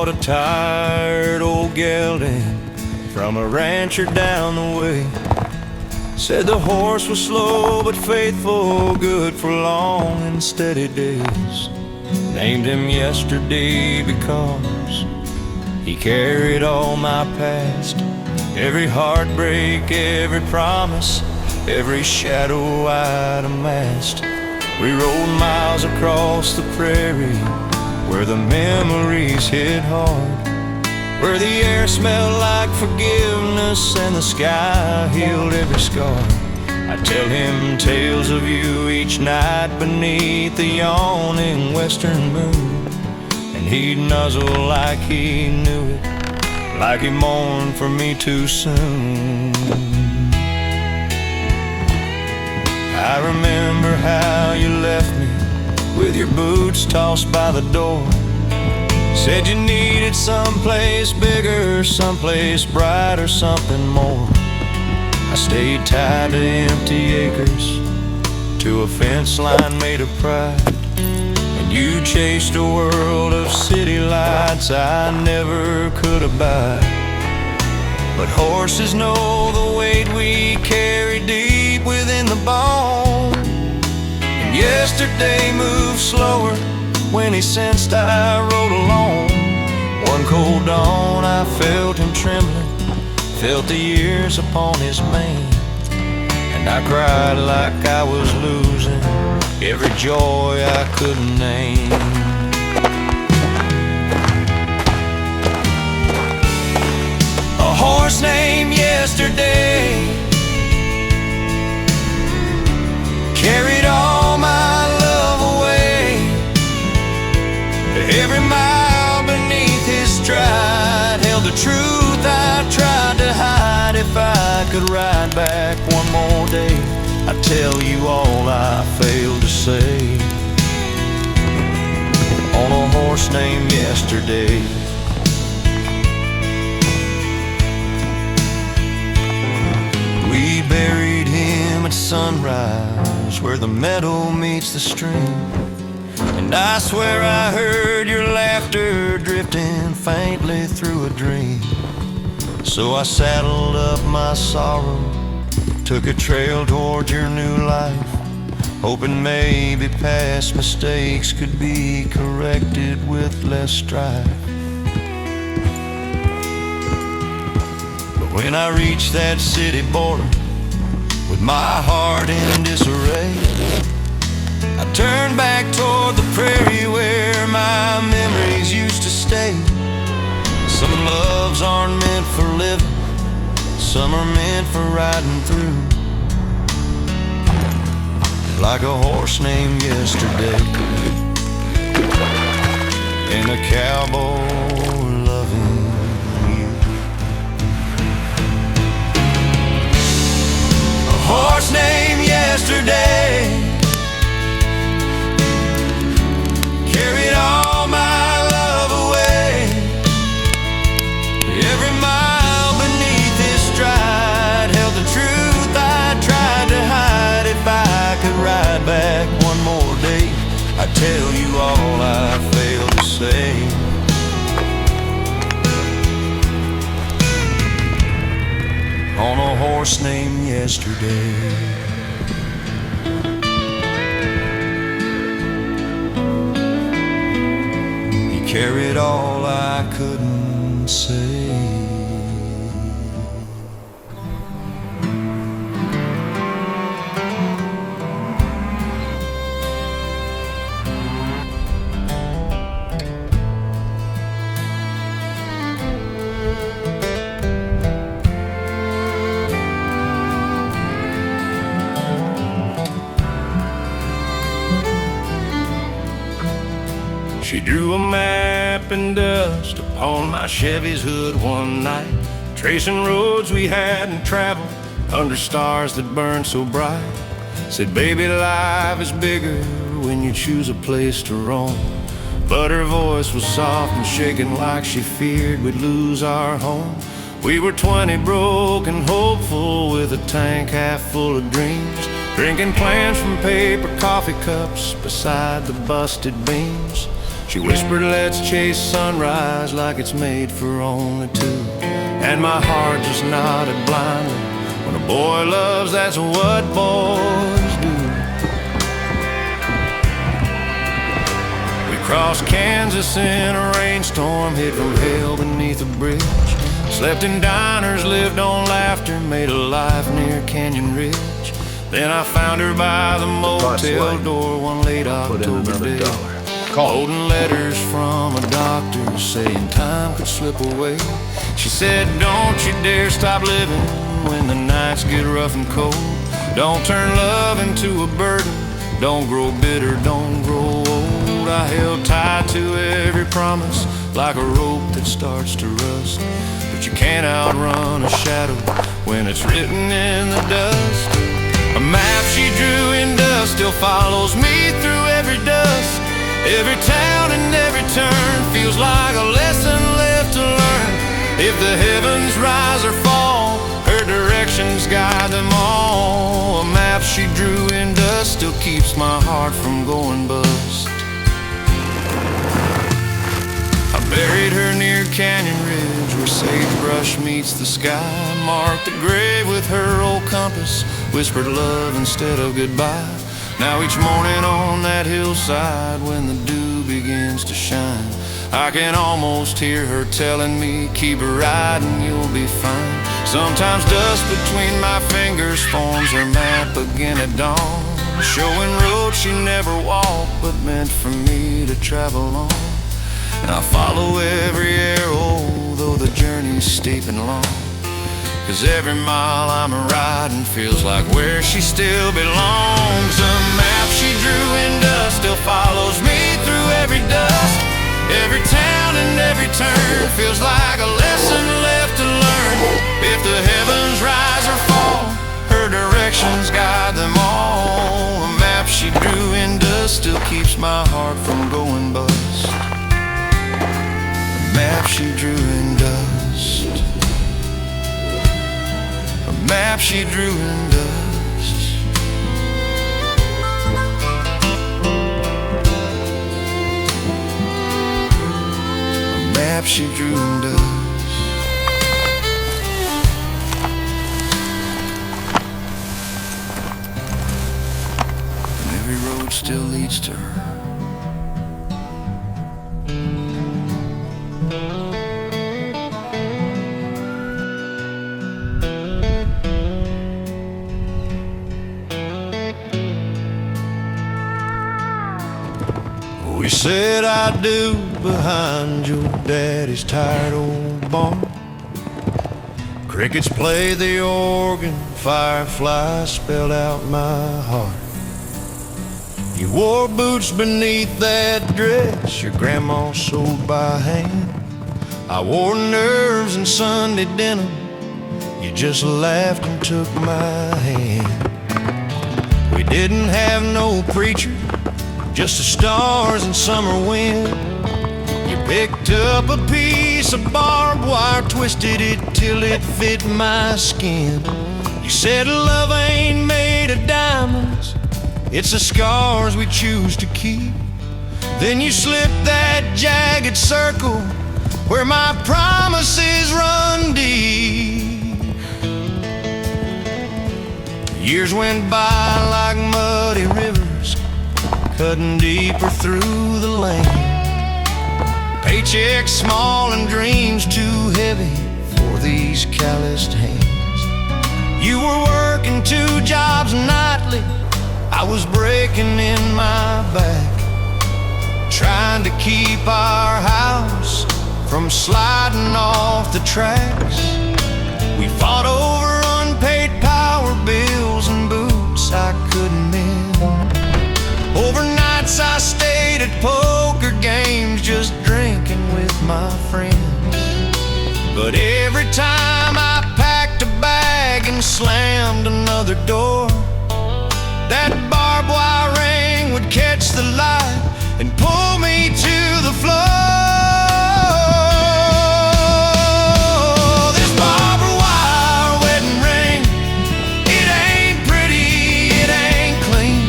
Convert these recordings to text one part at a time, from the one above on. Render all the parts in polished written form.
bought a tired old gelding from a rancher down the way. Said the horse was slow but faithful, good for long and steady days. Named him Yesterday because he carried all my past, every heartbreak, every promise, every shadow I'd amassed. We rode miles across the prairie where the memories hit hard, where the air smelled like forgiveness and the sky healed every scar. I tell him tales of you each night beneath the yawning western moon, and he'd nuzzle like he knew it, like he mourned for me too soon. I remember how you left me with your boots tossed by the door. Said you needed someplace bigger, someplace brighter, something more. I stayed tied to empty acres, to a fence line made of pride, and you chased a world of city lights I never could abide. But horses know the weight we carry deep within the bone, and yesterday moved slower when he sensed I rode alone. One cold dawn I felt him trembling, felt the years upon his mane, and I cried like I was losing every joy I couldn't name. A horse named Yesterday carried all my love away. Every mile beneath his stride held the truth I tried to hide. If I could ride back one more day, I'd tell you all I failed to say. On a horse named Yesterday. We buried him at sunrise where the meadow meets the stream, and I swear I heard your laughter drifting faintly through a dream. So I saddled up my sorrow, took a trail toward your new life, hoping maybe past mistakes could be corrected with less strife. But when I reached that city border with my heart in disarray, I turned back toward the prairie where my memories used to stay. Some loves aren't meant for living, some are meant for riding through, like a horse named Yesterday, and a cowboy loving you. A horse named Yesterday carried all my love away. Every mile beneath his stride held the truth I tried to hide. If I could ride back one more day, I'd tell you all I failed to say. On a horse named Yesterday. Carried all I couldn't say. She drew a map in dust upon my Chevy's hood one night, tracing roads we hadn't traveled under stars that burned so bright. Said, baby, life is bigger when you choose a place to roam. But her voice was soft and shaking like she feared we'd lose our home. We were 20, broke and hopeful, with a tank half full of dreams, drinking plans from paper coffee cups beside the busted beams. She whispered, let's chase sunrise like it's made for only two. And my heart just nodded blindly. When a boy loves, that's what boys do. We crossed Kansas in a rainstorm, hid from hell beneath a bridge. Slept in diners, lived on laughter, made a life near Canyon Ridge. Then I found her by the motel door one late October day, holding letters from a doctor saying time could slip away. She said, don't you dare stop living when the nights get rough and cold. Don't turn love into a burden. Don't grow bitter, don't grow old. I held tight to every promise like a rope that starts to rust. But you can't outrun a shadow when it's written in the dust. A map she drew in dust still follows me through every dust. Every town and every turn feels like a lesson left to learn. If the heavens rise or fall, her directions guide them all. A map she drew in dust still keeps my heart from going bust. I buried her near Canyon Ridge where sagebrush meets the sky. Marked the grave with her old compass, whispered love instead of goodbye. Now each morning on that hillside when the dew begins to shine, I can almost hear her telling me, keep riding, you'll be fine. Sometimes dust between my fingers forms her map again at dawn, showing roads she never walked but meant for me to travel on. And I follow every arrow though the journey's steep and long, 'cause every mile I'm riding feels like where she still belongs. A map she drew in dust still follows me through every dust. Every town and every turn feels like a lesson left to learn. If the heavens rise or fall, her directions guide them all. A map she drew in dust still keeps my heart from going bust. A map she drew in dust. Map she drew in dust. A map she drew in dust. And every road still leads to her. We said I do behind your daddy's tired old barn. Crickets play the organ, fireflies spelled out my heart. You wore boots beneath that dress your grandma sewed by hand. I wore nerves and Sunday denim, you just laughed and took my hand. We didn't have no preacher, just the stars and summer wind. You picked up a piece of barbed wire, twisted it till it fit my skin. You said love ain't made of diamonds, it's the scars we choose to keep. Then you slipped that jagged circle where my promises run deep. Years went by like muddy rivers, cutting deeper through the land. Paychecks small and dreams too heavy for these calloused hands. You were working 2 jobs nightly, I was breaking in my back, trying to keep our house from sliding off the tracks. We fought over unpaid power bills and boots I couldn't mend. Overnights I stayed at poker games, just drinking with my friends. But every time I packed a bag and slammed another door, that barbed wire ring would catch the light and pull me to the floor. This barbed wire wedding ring, it ain't pretty, it ain't clean,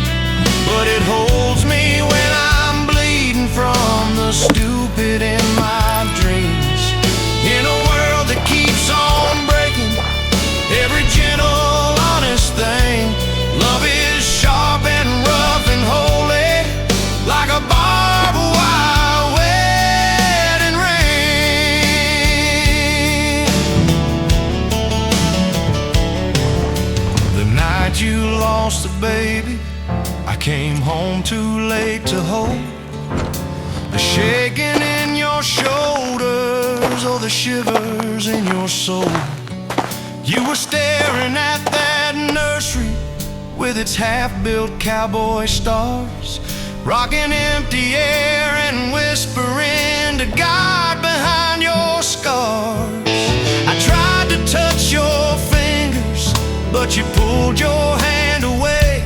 but it holds me when I'm bleeding from the baby, I came home too late to hold the shaking in your shoulders or the shivers in your soul. You were staring at that nursery with its half-built cowboy stars, rocking empty air and whispering to God behind your scars. I tried to touch your fingers, but you pulled your hand away.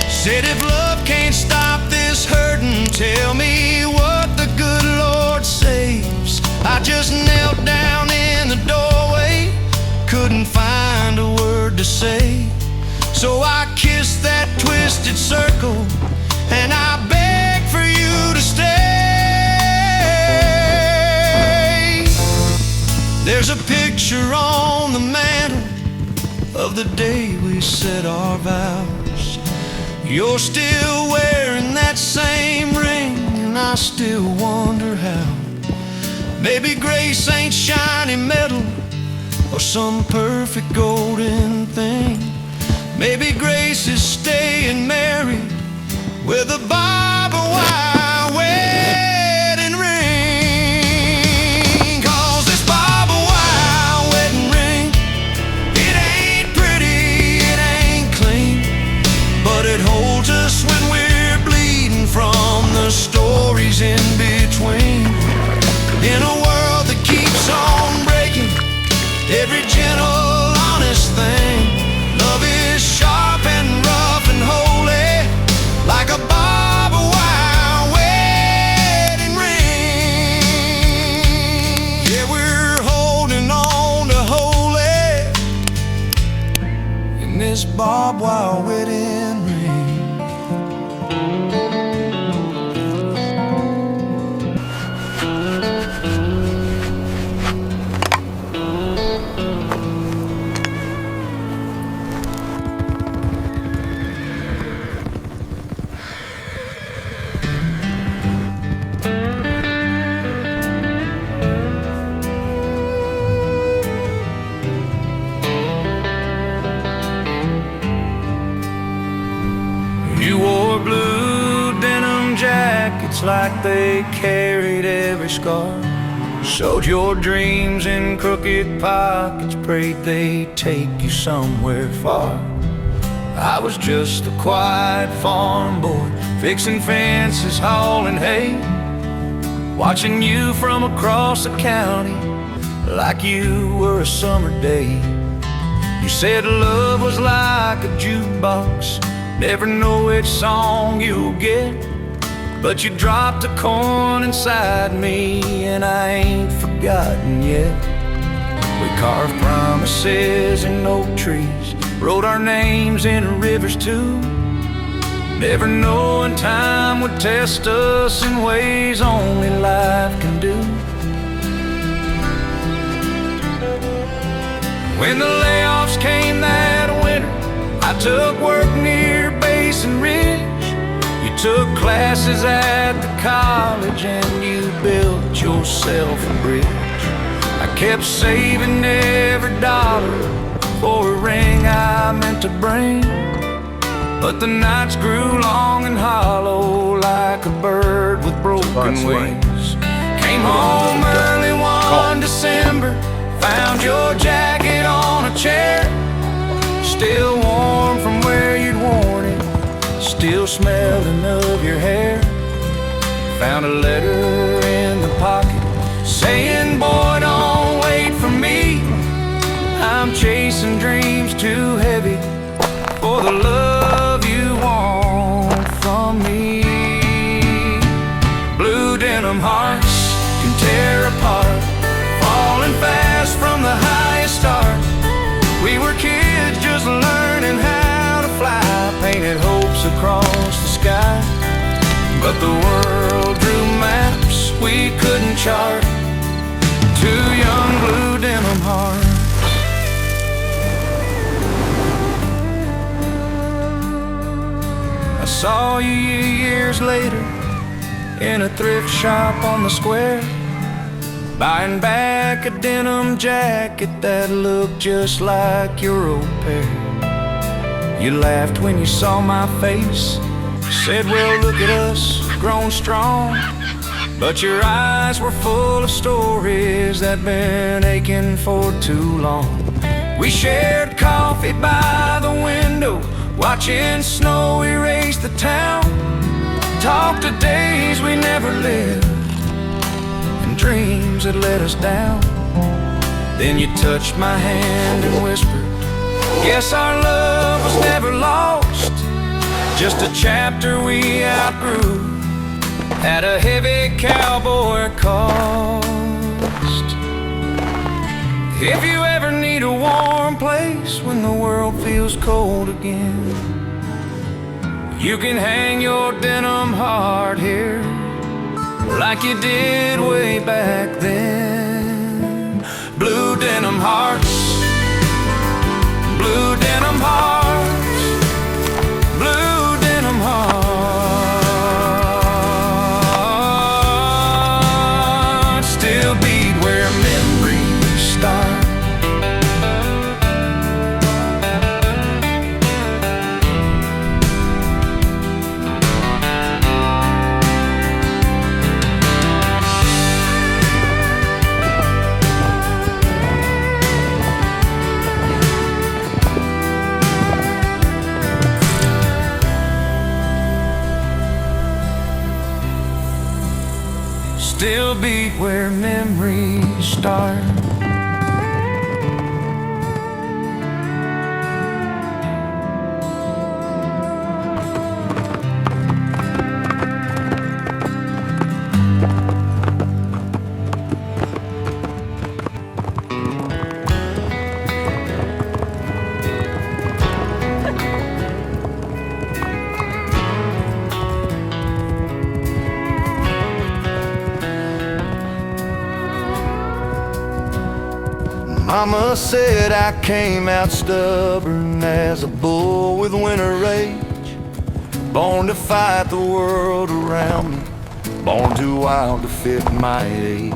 Said if love can't stop this hurting, tell me what the good Lord saves. I just knelt down in the doorway, couldn't find a word to say. So I kissed that twisted circle and I begged for you to stay. There's a picture on the mantle of the day we said our vows. You're still wearing that same ring, and I still wonder how. Maybe grace ain't shiny metal or some perfect golden thing. Maybe grace is staying married with a barbed wire wedding ring. 'Cause this barbed wire wedding ring, it ain't pretty, it ain't clean, but it holds us when we're bleeding from the stories in between. In a world that keeps on breaking every gentle, honest thing, love is sharp and rough and holy, like a barbed wire wedding ring. Yeah, we're holding on to holy in this barbed wire wedding ring. You wore blue denim jackets like they carried every scar, sewed your dreams in crooked pockets, prayed they'd take you somewhere far. I was just a quiet farm boy, fixing fences, hauling hay, watching you from across the county like you were a summer day. You said love was like a jukebox, never know which song you'll get, but you dropped a coin inside me and I ain't forgotten yet. We carved promises in oak trees, wrote our names in rivers too, never knowing time would test us in ways only life can do. When the layoffs came that winter, I took work near Basin Ridge. You took classes at the college and you built yourself a bridge. I kept saving every dollar for a ring I meant to bring, but the nights grew long and hollow like a bird with broken wings. Came home early one December, found your jacket on a chair, still warm from where you'd worn it, still smelling of your hair. Found a letter in the pocket saying, boy, don't wait for me, I'm chasing dreams too heavy for the love you want from me. Blue denim hearts can tear apart, falling fast from the highest start. We were kids just learning how to fly, painted hopes across the sky, but the world drew maps we couldn't chart. Two young blue denim hearts. I saw you years later in a thrift shop on the square, buying back a denim jacket that looked just like your old pair. You laughed when you saw my face, said, well, look at us, grown strong. But your eyes were full of stories that been aching for too long. We shared coffee by the window, watching snow erase the town. Talked of days we never lived and dreams that let us down. Then you touched my hand and whispered, guess our love was never lost, just a chapter we outgrew at a heavy cowboy cost. If you ever need a warm place when the world feels cold again, you can hang your denim heart here like you did way back then. Blue denim hearts, blue denim hearts, blue denim hearts, still beat where memories start. Still beat where memories start. Mama said I came out stubborn as a bull with winter rage, born to fight the world around me, born too wild to fit my age.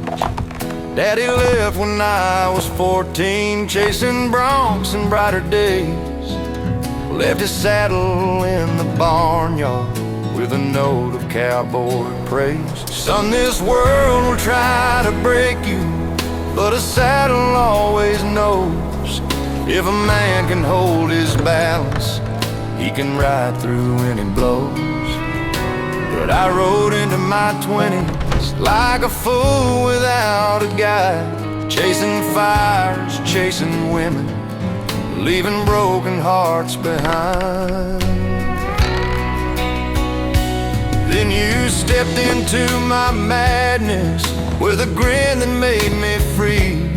Daddy left when I was 14, chasing broncs and brighter days. Left his saddle in the barnyard with a note of cowboy praise. Son, this world will try to break you, but a saddle always knows if a man can hold his balance, he can ride through any blows. But I rode into my 20s like a fool without a guide, chasing fires, chasing women, leaving broken hearts behind. Then you stepped into my madness with a grin that made me freeze.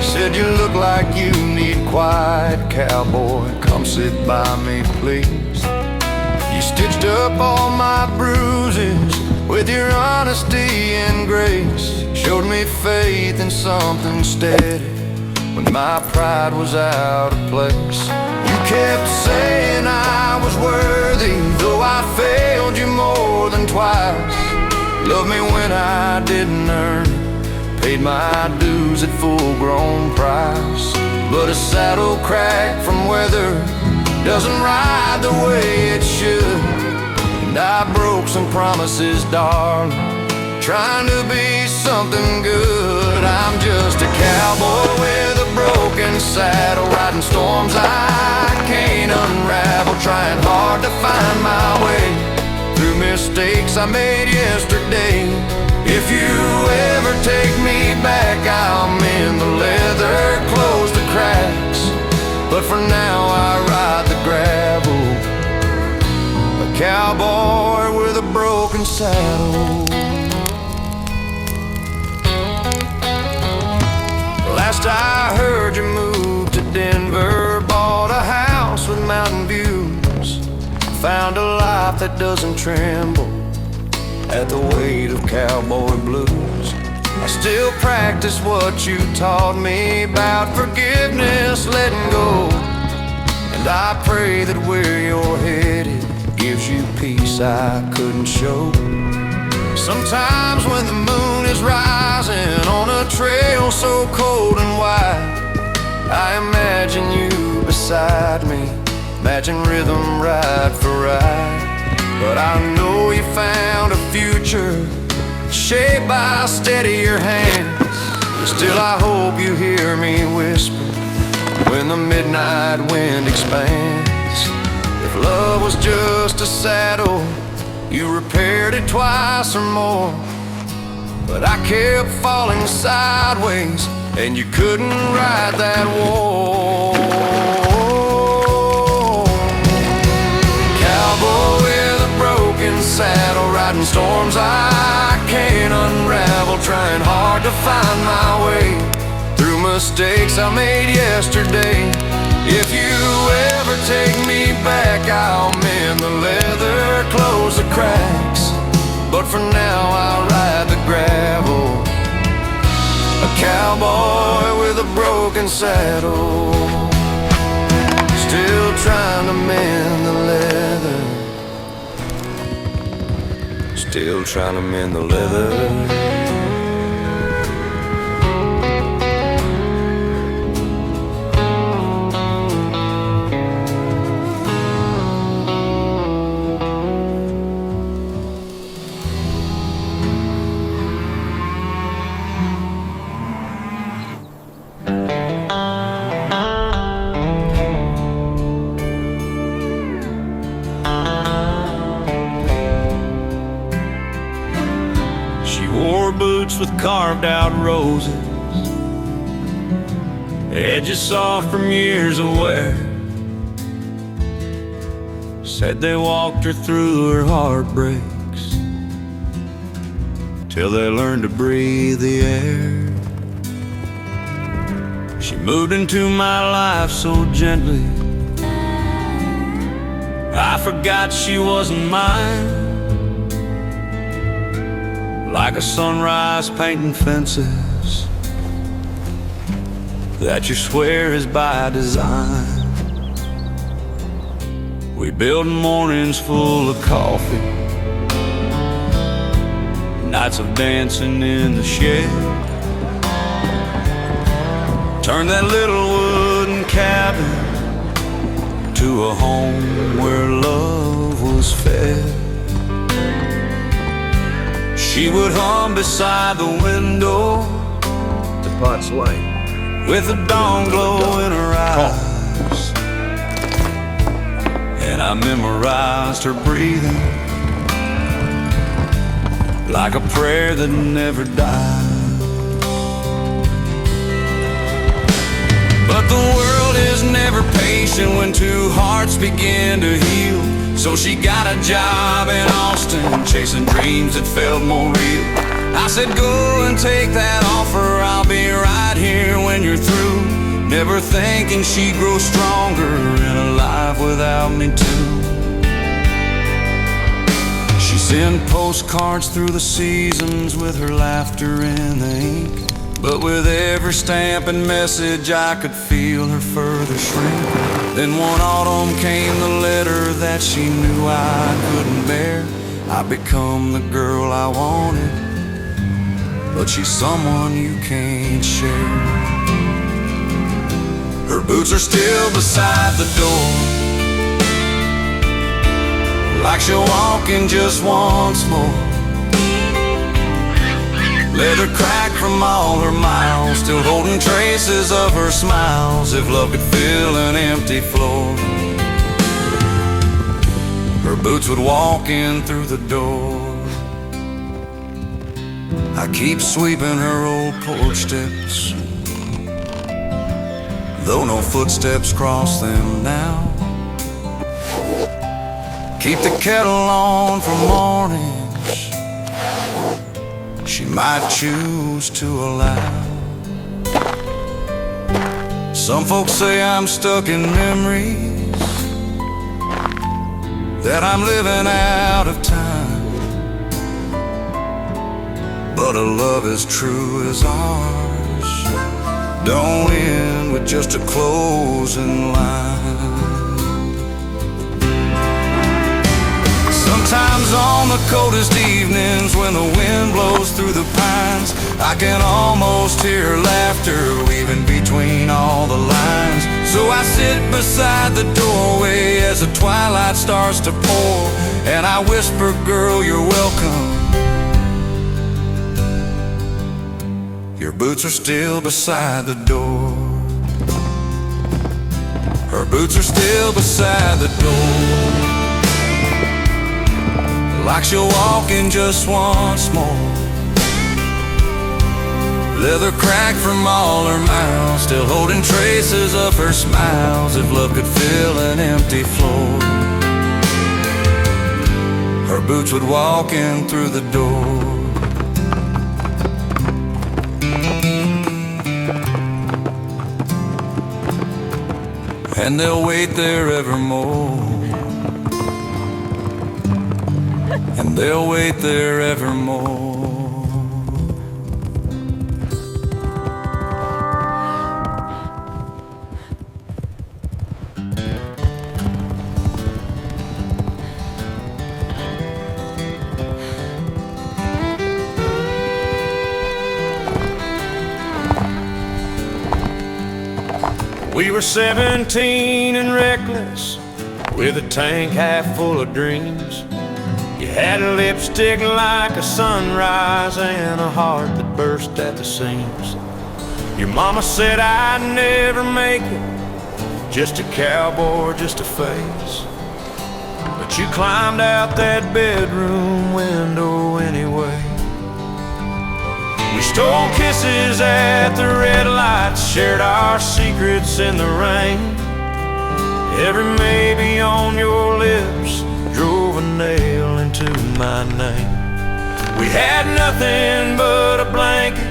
Said, you look like you need quiet, cowboy, come sit by me please. You stitched up all my bruises with your honesty and grace, showed me faith in something steady when my pride was out of place. You kept saying I was worthy, though I failed you more than twice. Loved me when I didn't earn it, paid my dues at full-grown price. But a saddle crack from weather doesn't ride the way it should, and I broke some promises, darling, trying to be something good. I'm just a cowboy with a broken saddle, riding storms I can't unravel, trying hard to find my way through mistakes I made yesterday. If you ever take me back, I'll mend the leather, close the cracks, but for now I ride the gravel, a cowboy with a broken saddle. Last I heard, you moved to Denver, bought a house with mountain views, found a life that doesn't tremble at the weight of cowboy blues. I still practice what you taught me about forgiveness, letting go, and I pray that where you're headed gives you peace I couldn't show. Sometimes when the moon is rising on a trail so cold and wide, I imagine you beside me, matching rhythm right for right. But I know you found a future shaped by steadier hands. Still I hope you hear me whisper when the midnight wind expands. If love was just a saddle, you repaired it twice or more. But I kept falling sideways, and you couldn't ride that wall. Cowboy with a broken saddle, riding storms I can't unravel, trying hard to find my way through mistakes I made yesterday. If you ever take me back, I'll mend the leather, close the cracks. But for now I'll ride the gravel, a cowboy with a broken saddle, still trying to mend the leather, still trying to mend the leather. Wore boots with carved out roses, edges soft from years of wear. Said they walked her through her heartbreaks till they learned to breathe the air. She moved into my life so gently, I forgot she wasn't mine. Like a sunrise painting fences that you swear is by design. We build mornings full of coffee, nights of dancing in the shed. Turn that little wooden cabin to a home where love was fed. She would hum beside the window, the pot's light, with the dawn glow in her eyes. And I memorized her breathing like a prayer that never died. But the world is never patient when two hearts begin to heal. So she got a job in Austin, chasing dreams that felt more real. I said, go and take that offer, I'll be right here when you're through. Never thinking she'd grow stronger and alive without me too. She sent postcards through the seasons with her laughter in the ink. But with every stamp and message I could feel her further shrink. Then one autumn came the letter that she knew I couldn't bear. I'd become the girl I wanted, but she's someone you can't share. Her boots are still beside the door, like she'll walk in just once more. Leather cracked from all her miles, still holding traces of her smiles. If love could fill an empty floor, her boots would walk in through the door. I keep sweeping her old porch steps, though no footsteps cross them now. Keep the kettle on for mornings she might choose to allow. Some folks say I'm stuck in memories, that I'm living out of time. But a love as true as ours don't end with just a closing line. Sometimes on the coldest evenings, when the wind blows through the pines, I can almost hear laughter weaving between all the lines. So I sit beside the doorway as the twilight starts to pour, and I whisper, girl, you're welcome. Your boots are still beside the door. Her boots are still beside the door. Like she'll walk in just once more. Leather cracked from all her miles, still holding traces of her smiles. If love could fill an empty floor, her boots would walk in through the door. And they'll wait there evermore. And they'll wait there evermore. We were 17 and reckless, with a tank half full of dreams. You had a lipstick like a sunrise and a heart that burst at the seams. Your mama said I'd never make it, just a cowboy, just a face. But you climbed out that bedroom window anyway. We stole kisses at the red lights, shared our secrets in the rain. Every maybe on your lips drove a nail into my name. We had nothing but a blanket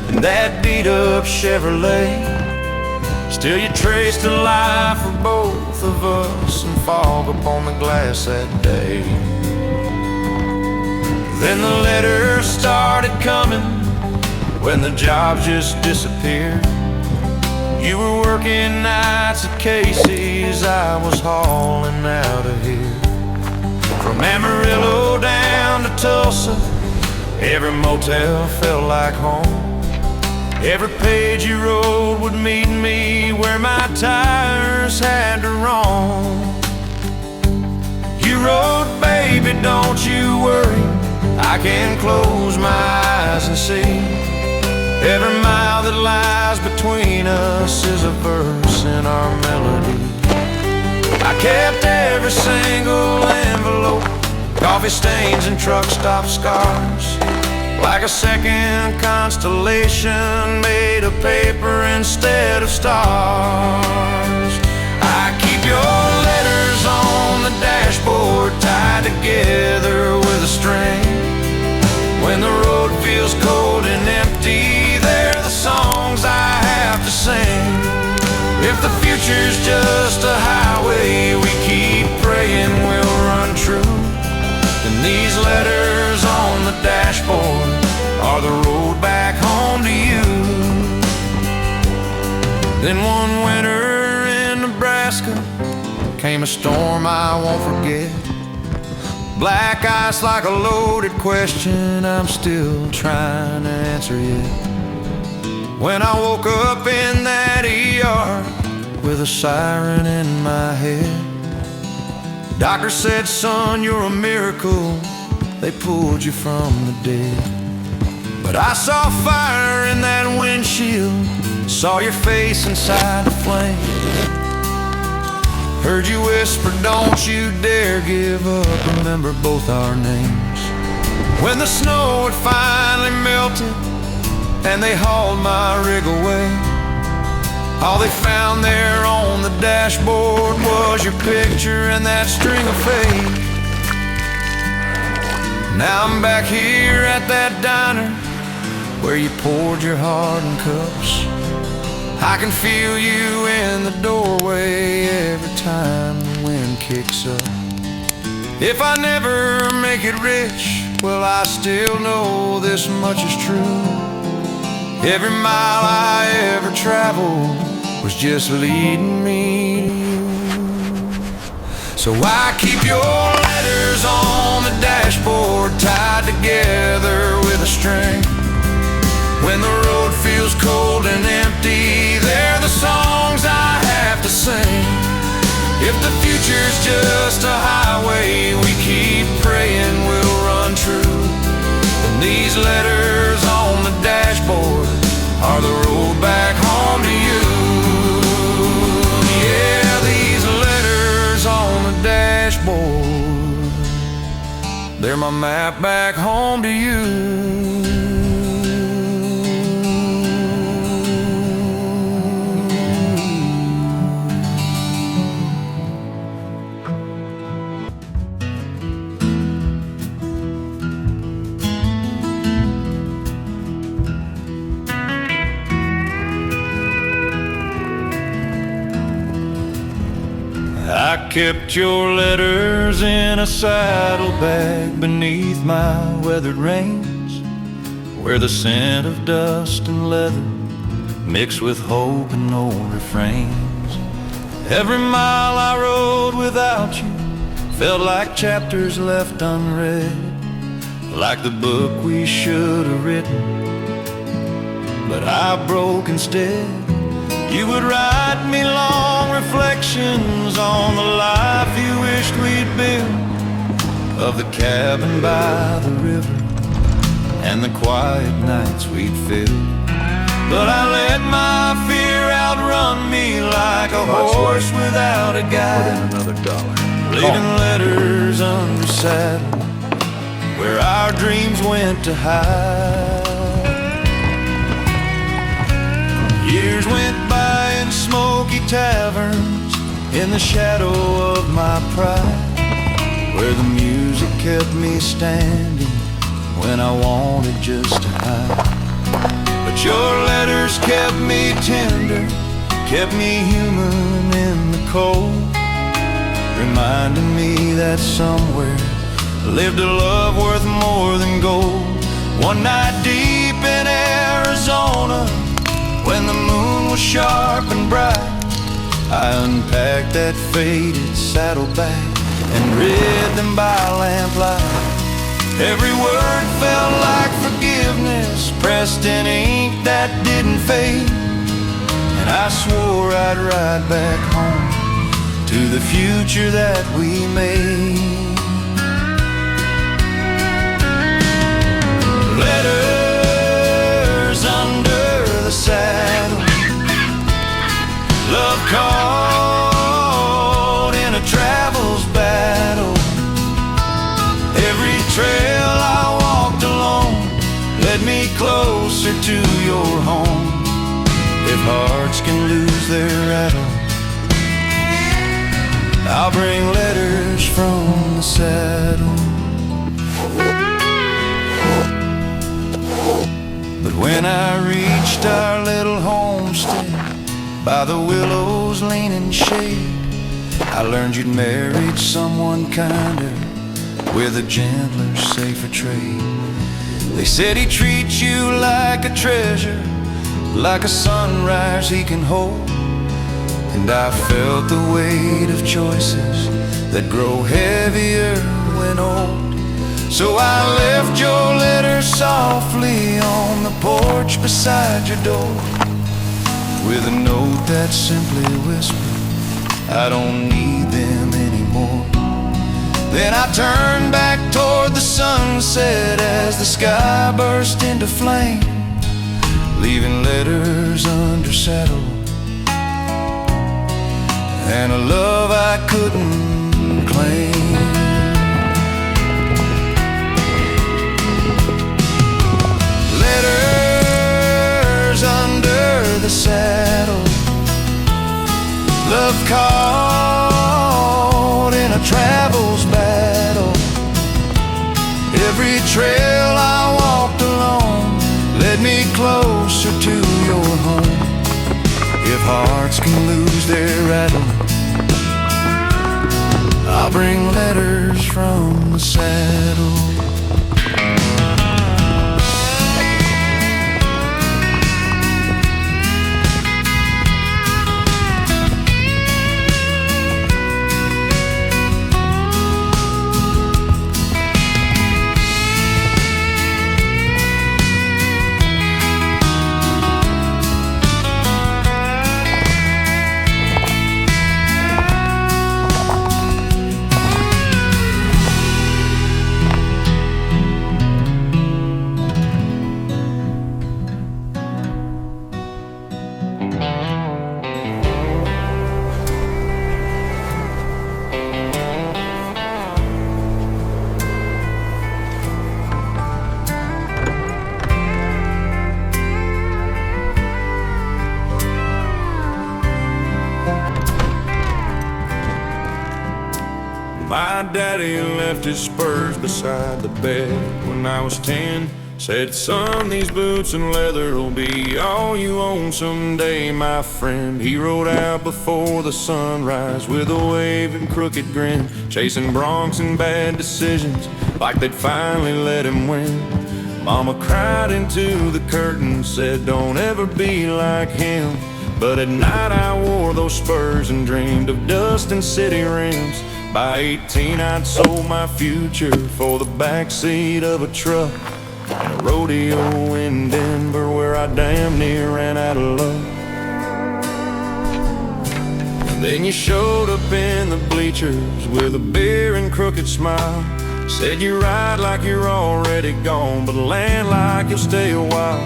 and that beat-up Chevrolet. Still you traced a life for both of us and fog upon the glass that day. Then the letters started coming when the jobs just disappeared. You were working nights at Casey's, I was hauling out of here. From Amarillo down to Tulsa, every motel felt like home. Every page you wrote would meet me where my tires had to roam. You wrote, baby, don't you worry, I can close my eyes and see. Every mile that lies between us is a verse in our melody. I kept every single envelope, coffee stains and truck stop scars, like a second constellation made of paper instead of stars. I keep your letters on the dashboard, tied together with a string. When the road feels cold and empty, they're the songs I have to sing. If the future's just a highway we keep praying will run true, then these letters on the dashboard are the road back home to you. Then one winter in Nebraska came a storm I won't forget. Black ice like a loaded question I'm still trying to answer yet. When I woke up in that ER with a siren in my head, doctor said, son, you're a miracle, they pulled you from the dead. But I saw fire in that windshield, saw your face inside the flame. Heard you whisper, don't you dare give up, remember both our names. When the snow had finally melted and they hauled my rig away, all they found there on the dashboard was your picture and that string of fate. Now I'm back here at that diner where you poured your heart in cups. I can feel you in the doorway every time the wind kicks up. If I never make it rich, well, I still know this much is true. Every mile I ever traveled was just leading me to you. So I keep your letters on the dashboard, tied together with a string. When the road feels cold and empty, they're the songs I have to sing. If the future's my map back home to you. I kept your letters in a saddlebag beneath my weathered reins, where the scent of dust and leather mixed with hope and old refrains. Every mile I rode without you felt like chapters left unread, like the book we should have written, but I broke instead. You would write me long reflections on the life you wished we'd built, of the cabin by the river and the quiet nights we'd filled. But I let my fear outrun me like a horse without a guide, leaving letters under saddle where our dreams went to hide. Years went by in smoky taverns in the shadow of my pride, where the music kept me standing when I wanted just to hide. But your letters kept me tender, kept me human in the cold, reminding me that somewhere lived a love worth more than gold. One night deep in Arizona, when the moon was sharp and bright, I unpacked that faded saddlebag and read them by lamplight. Every word felt like forgiveness pressed in ink that didn't fade, and I swore I'd ride back home to the future that we made. Letters under the saddle, love caught in a travel's battle. Every trail I walked alone led me closer to your home. If hearts can lose their rattle, I'll bring letters from the saddle. But when I reached our little homestead by the willows leaning shade, I learned you'd married someone kinder with a gentler, safer trade. They said he treats you like a treasure, like a sunrise he can hold. And I felt the weight of choices that grow heavier when old. So I left your letter softly on the porch beside your door, with a note that simply whispered, I don't need them anymore. Then I turned back toward the sunset as the sky burst into flame, leaving letters under saddle and a love I couldn't claim. Letters under the saddle, love caught in a travel's battle. Every trail I walked alone led me closer to your home. If hearts can lose their rattle, I'll bring letters from the saddle. My daddy left his spurs beside the bed when I was 10. Said, son, these boots and leather will be all you own someday, my friend. He rode out before the sunrise with a waving crooked grin, chasing broncs and bad decisions like they'd finally let him win. Mama cried into the curtain, said, don't ever be like him. But at night I wore those spurs and dreamed of dust and city rims. By 18 I'd sold my future for the backseat of a truck and a rodeo in Denver where I damn near ran out of luck. And then you showed up in the bleachers with a beer and crooked smile. Said you ride like you're already gone, but land like you'll stay a while.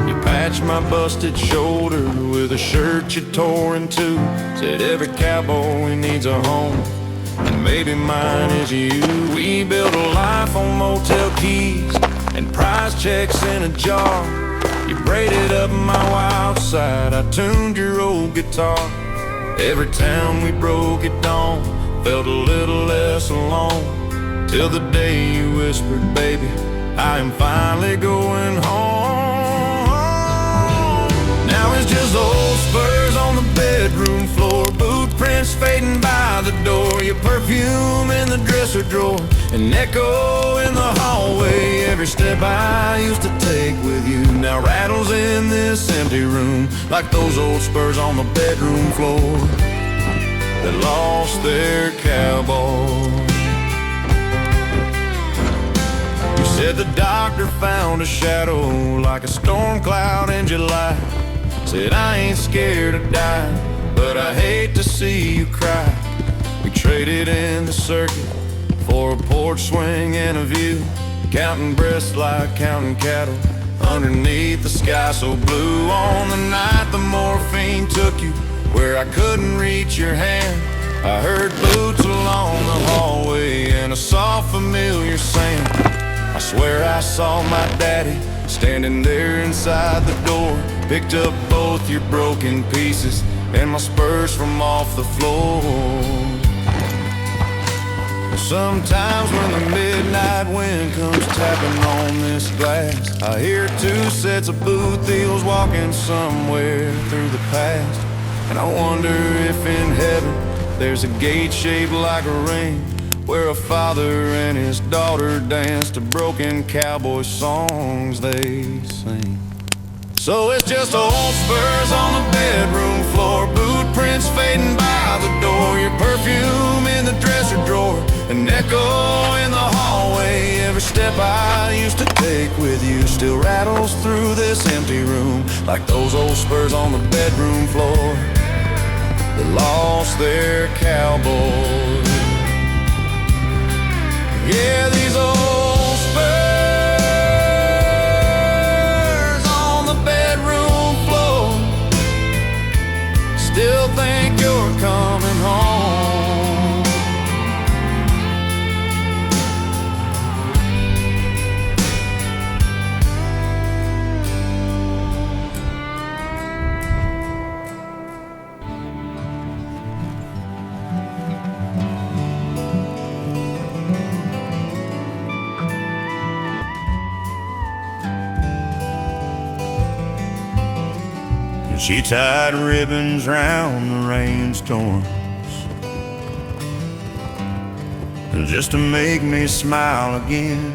You patched my busted shoulder with a shirt you tore in two. Said every cowboy needs a home, and maybe mine is you. We built a life on motel keys and prize checks in a jar. You braided up my wild side, I tuned your old guitar. Every time we broke it down, felt a little less alone, till the day you whispered, baby, I am finally going home. Now it's just old spurs on the bedroom floor, boot prints fading by the door, your perfume in the dresser drawer, an echo in the hallway. Every step I used to take with you now rattles in this empty room, like those old spurs on the bedroom floor that lost their cowboy. You said the doctor found a shadow like a storm cloud in July. Said I ain't scared to die, but I hate to see you cry. We traded in the circuit for a porch swing and a view, counting breaths like counting cattle underneath the sky so blue. On the night the morphine took you where I couldn't reach your hand, I heard boots along the hallway and a soft familiar sound. I swear I saw my daddy standing there inside the door, picked up both your broken pieces and my spurs from off the floor. Sometimes when the midnight wind comes tapping on this glass, I hear two sets of boot heels walking somewhere through the past. And I wonder if in heaven there's a gate shaped like a ring, where a father and his daughter dance to broken cowboy songs they sing. So it's just old spurs on the bedroom floor, boot prints fading by the door, your perfume in the dresser drawer, an echo in the hallway. Every step I used to take with you still rattles through this empty room, like those old spurs on the bedroom floor that lost their cowboy. Yeah, these old spurs on the bedroom floor still think you're coming home. She tied ribbons round the rainstorms just to make me smile again.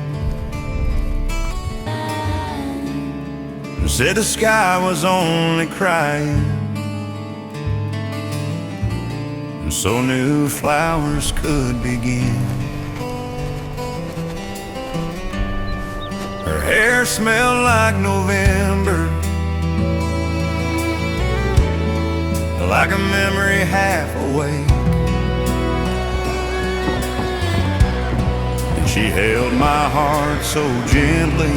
Said the sky was only crying, so new flowers could begin. Her hair smelled like November, like a memory half awake. And she held my heart so gently,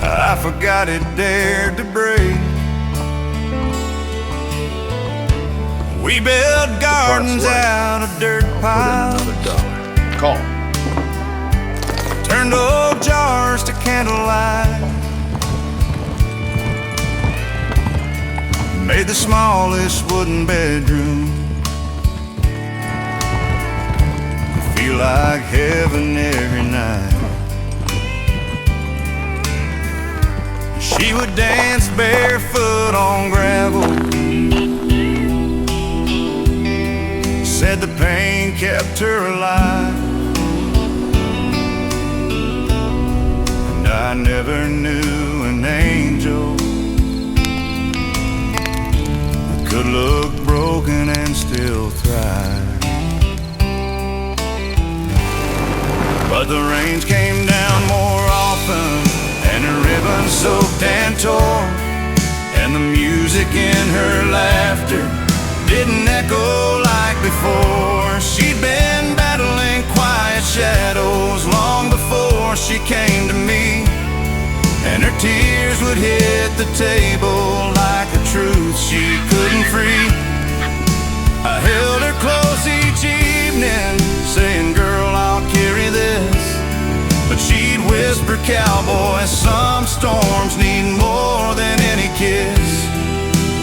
I forgot it dared to break. We built gardens out of dirt piles, Call. turned old jars to candlelight, made the smallest wooden bedroom like heaven every night. She would dance barefoot on gravel. Said the pain kept her alive. And I never knew an angel that could look broken and still thrive. But the rains came down more often, and her ribbon soaked and tore, and the music in her laughter didn't echo like before. She'd been battling quiet shadows long before she came to me, and her tears would hit the table like a truth she couldn't free. I held her close each evening, saying, girl, I'll carry this. But she'd whisper, cowboy, some storms need more than any kiss.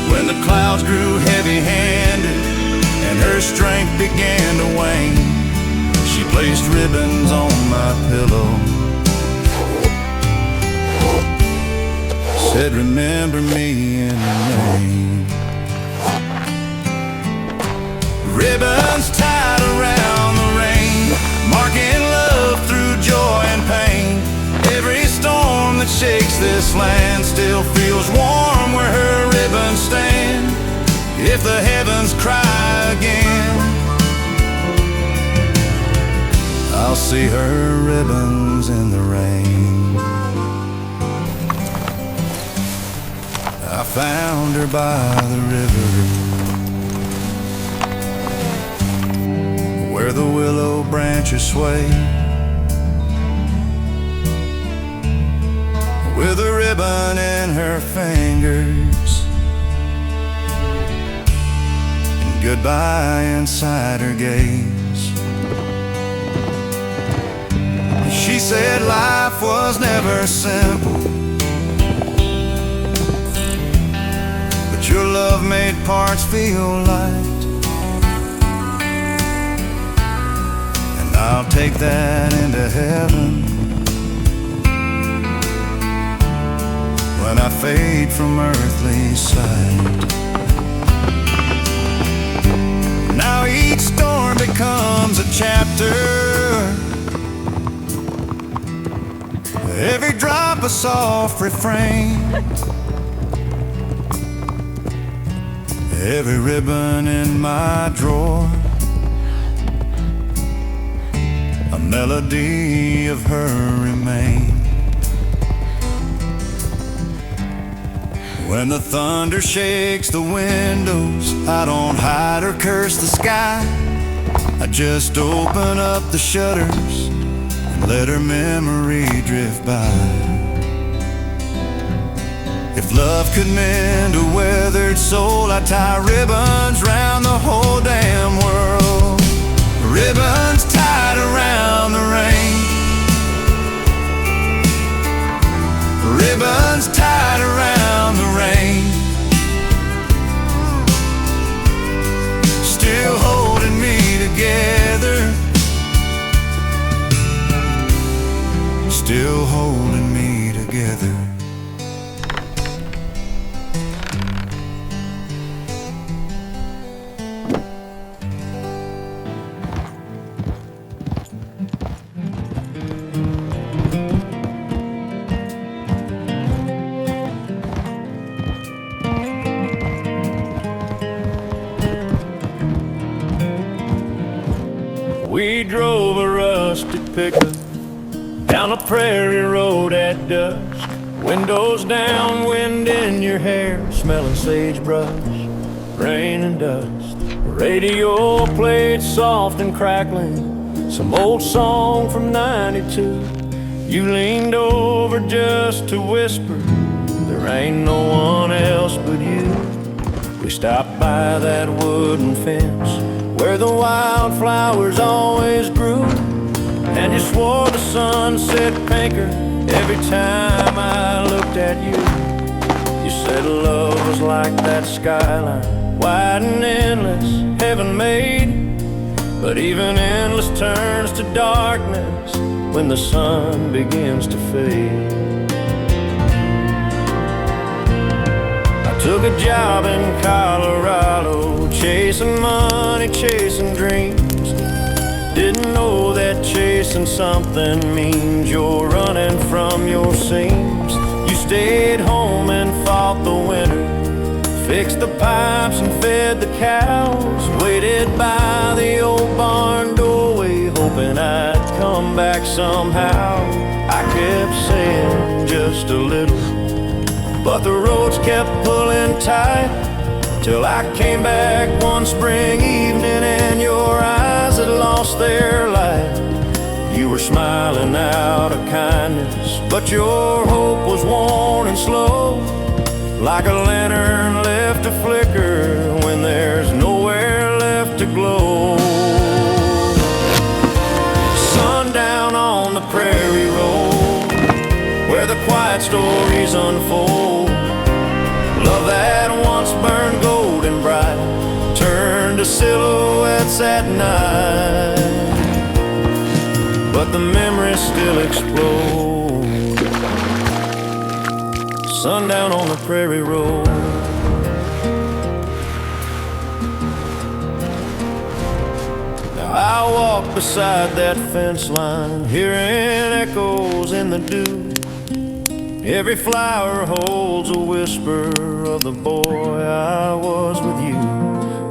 When the clouds grew heavy-handed and her strength began to wane, she placed ribbons on my pillow, said, remember me in the rain. Ribbons tied around the rain, marking love through joy and pain. Every storm that shakes this land still feels warm where her ribbons stand. If the heavens cry again, I'll see her ribbons in the rain. I found her by the river, where the willow branches sway, with a ribbon in her fingers and goodbye inside her gaze. She said life was never simple, but your love made parts feel light. I'll take that into heaven when I fade from earthly sight. Now each storm becomes a chapter, every drop a soft refrain, every ribbon in my drawer a melody of her remain. When the thunder shakes the windows, I don't hide or curse the sky. I just open up the shutters and let her memory drift by. If love could mend a weathered soul, I'd tie ribbons round the whole damn world. Ribbons tied around the rain, ribbons tied around the rain, still holding me together, still holding me together. We drove a rusted pickup down a prairie road at dusk. Windows down, wind in your hair, smelling sagebrush, rain and dust. Radio played soft and crackling, some old song from '92. You leaned over just to whisper, there ain't no one else but you. We stopped by that wooden fence where the wildflowers always grew, and you swore the sunset pinker every time I looked at you. You said love was like that skyline, wide and endless, heaven made. But even endless turns to darkness when the sun begins to fade. I took a job in Colorado, chasing money, chasing dreams. Didn't know that chasing something means you're running from your seams. You stayed home and fought the winter, fixed the pipes and fed the cows, waited by the old barn doorway, hoping I'd come back somehow. I kept saying just a little, but the roads kept pulling tight, till I came back one spring evening and your eyes had lost their light. You were smiling out of kindness, but your hope was worn and slow, like a lantern left to flicker when there's nowhere left to glow. Sundown on the prairie road, where the quiet stories unfold. Love that once burned golden bright turned to silhouettes at night, but the memories still explode. Sundown on the prairie road. Now I walk beside that fence line, hearing echoes in the dew. Every flower holds a whisper of the boy I was with you.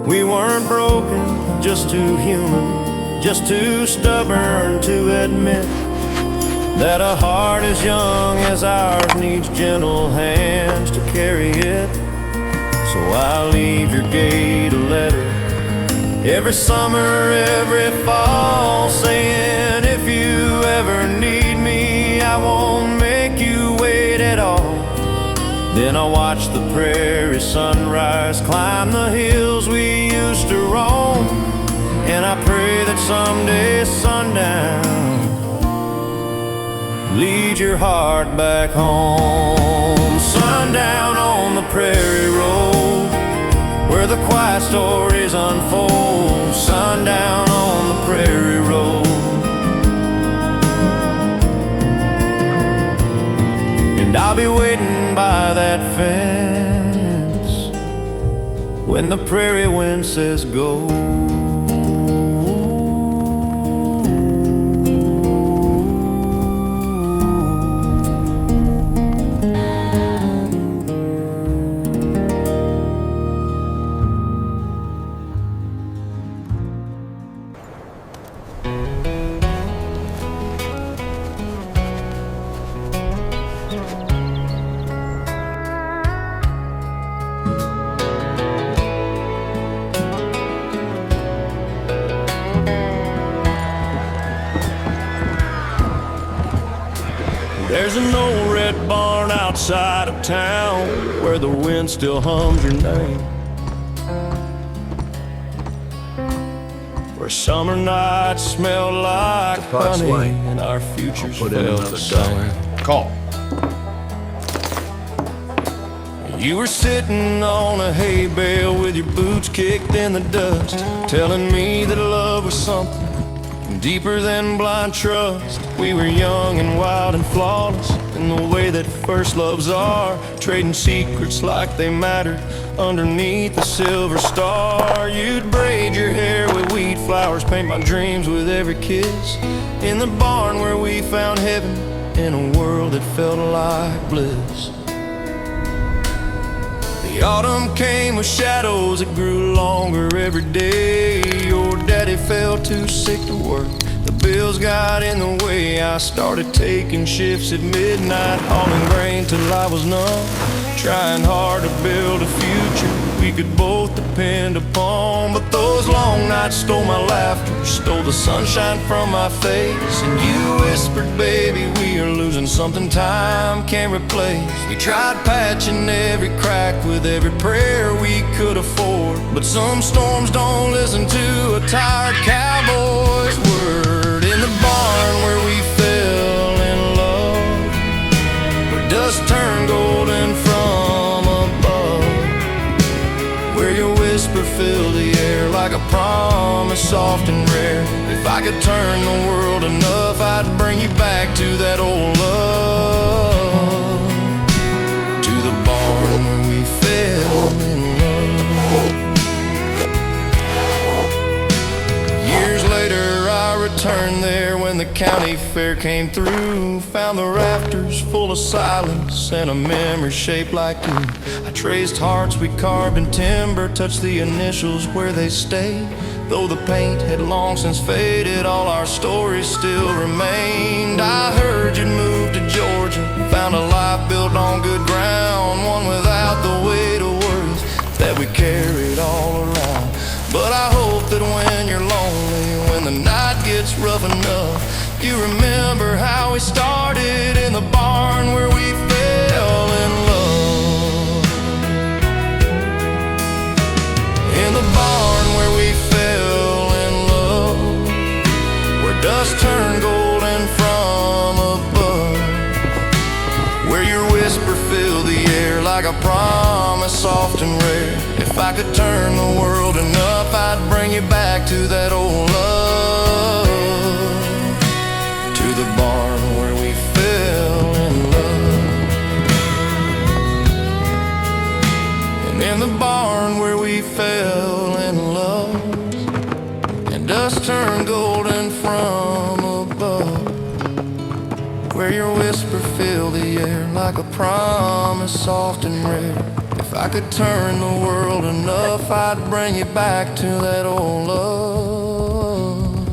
We weren't broken, just too human, just too stubborn to admit that a heart as young as ours needs gentle hands to carry it. So I leave your gate a letter every summer, every fall, saying if you ever need me, I won't make you wait at all. Then I watch the prairie sunrise climb the hills we used to roam, and I pray that someday sundown lead your heart back home. Sundown on the prairie road, where the quiet stories unfold. Sundown on the prairie road, and I'll be waiting by that fence when the prairie wind says go. There's an old red barn outside of town where the wind still hums your name, where summer nights smell like honey and our futures felt the same. Call. You were sitting on a hay bale with your boots kicked in the dust, telling me that love was something deeper than blind trust. We were young and wild and flawless in the way that first loves are, trading secrets like they mattered underneath the silver star. You'd braid your hair with wheat flowers, paint my dreams with every kiss, in the barn where we found heaven in a world that felt like bliss. The autumn came with shadows that grew longer every day. Your daddy felt too sick to work, the bills got in the way. I started taking shifts at midnight, hauling grain till I was numb, trying hard to build a future we could both depend upon. But those long nights stole my laughter, stole the sunshine from my face, and you whispered, baby, we are losing something time can't replace. We tried patching every crack with every prayer we could afford, but some storms don't listen to a tired cowboy's word. In the barn where we fell in love, where dust turned golden from above, where your whisper filled the air like a promise soft and rare. If I could turn the world enough, I'd bring you back to that old love, to the barn where we fell in love. Years later I returned there when the county fair came through. Found the rafters full of silence and a memory shaped like you. I traced hearts we carved in timber, touched the initials where they stayed. Though the paint had long since faded, all our stories still remained. I heard you'd moved to Georgia, found a life built on good ground, one without the weight of worries that we carried all around. But I hope that when you're lonely, when the night gets rough enough, you remember how we started in the barn where we fell in love. In the barn where we fell in love, where dust turned golden from above, where your whisper filled the air like a promise soft and rare. If I could turn the world enough, I'd bring you back to that old love, to the barn where we fell in love. And in the barn where we fell in love, and dust turned golden from above, where your whisper filled the air like a promise soft and rare. If I could turn the world enough, I'd bring you back to that old love,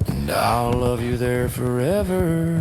and I'll love you there forever.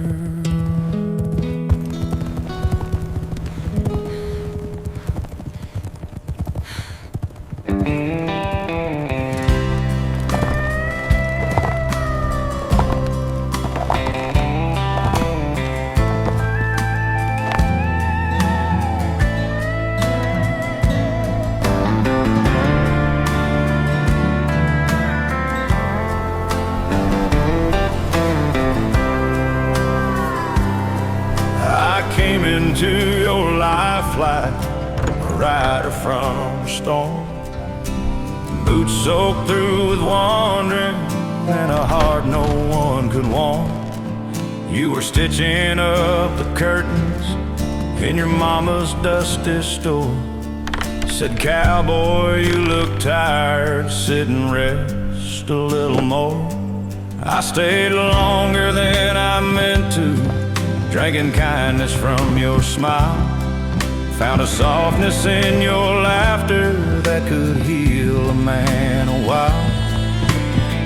Came into your life like a rider from a storm, boots soaked through with wandering and a heart no one could warm. You were stitching up the curtains in your mama's dusty store. Said, cowboy, you look tired, sit and rest a little more. I stayed longer than I meant to, drinking kindness from your smile. Found a softness in your laughter that could heal a man a while.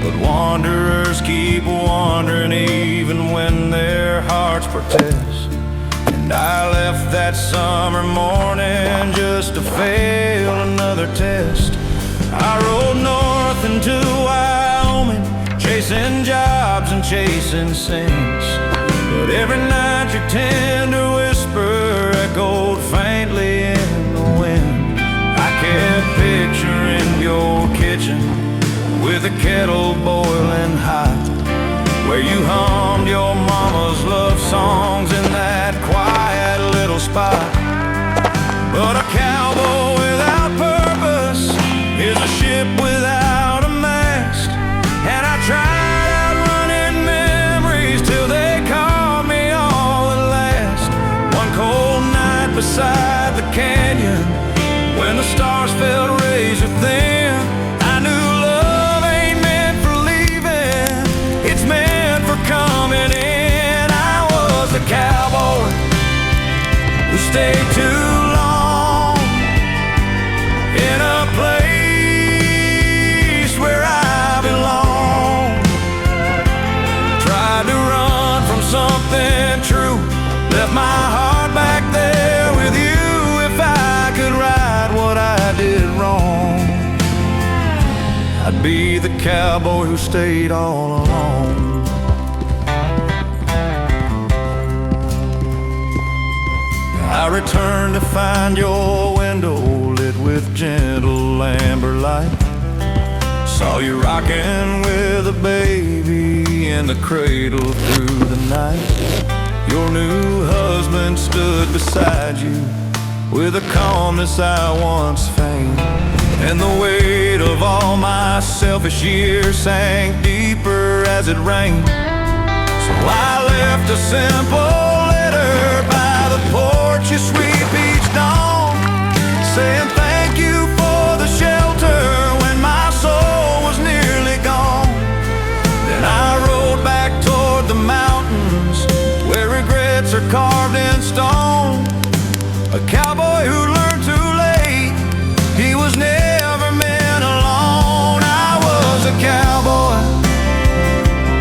But wanderers keep wandering even when their hearts protest. And I left that summer morning just to fail another test. I rode north into Wyoming, chasing jobs and chasing sins. But every night your tender whisper echoed faintly in the wind. I kept picturing your kitchen with a kettle boiling hot, where you hummed your mama's love songs in that quiet little spot. But a cowboy without purpose is a ship without a mast, and I tried outrunning memories till they caught me all at last. One cold night beside the canyon, when the stars felt razor thin, I knew love ain't meant for leaving, it's meant for coming in. I was a cowboy who stayed too long in a place where I belong. Tried to run from something true, left my heart back there with you. If I could right what I did wrong, I'd be the cowboy who stayed all alone. I returned to find your window lit with gentle amber light. Saw you rocking with a baby in the cradle through the night. Your new husband stood beside you with a calmness I once feigned. And the weight of all my selfish years sank deeper as it rained. So I left a simple letter by the porch you sweep each dawn, saying thank you for the shelter when my soul was nearly gone. Then I rode back toward the mountains where regrets are carved in stone. A cowboy who learned too late he was never meant alone. I was a cowboy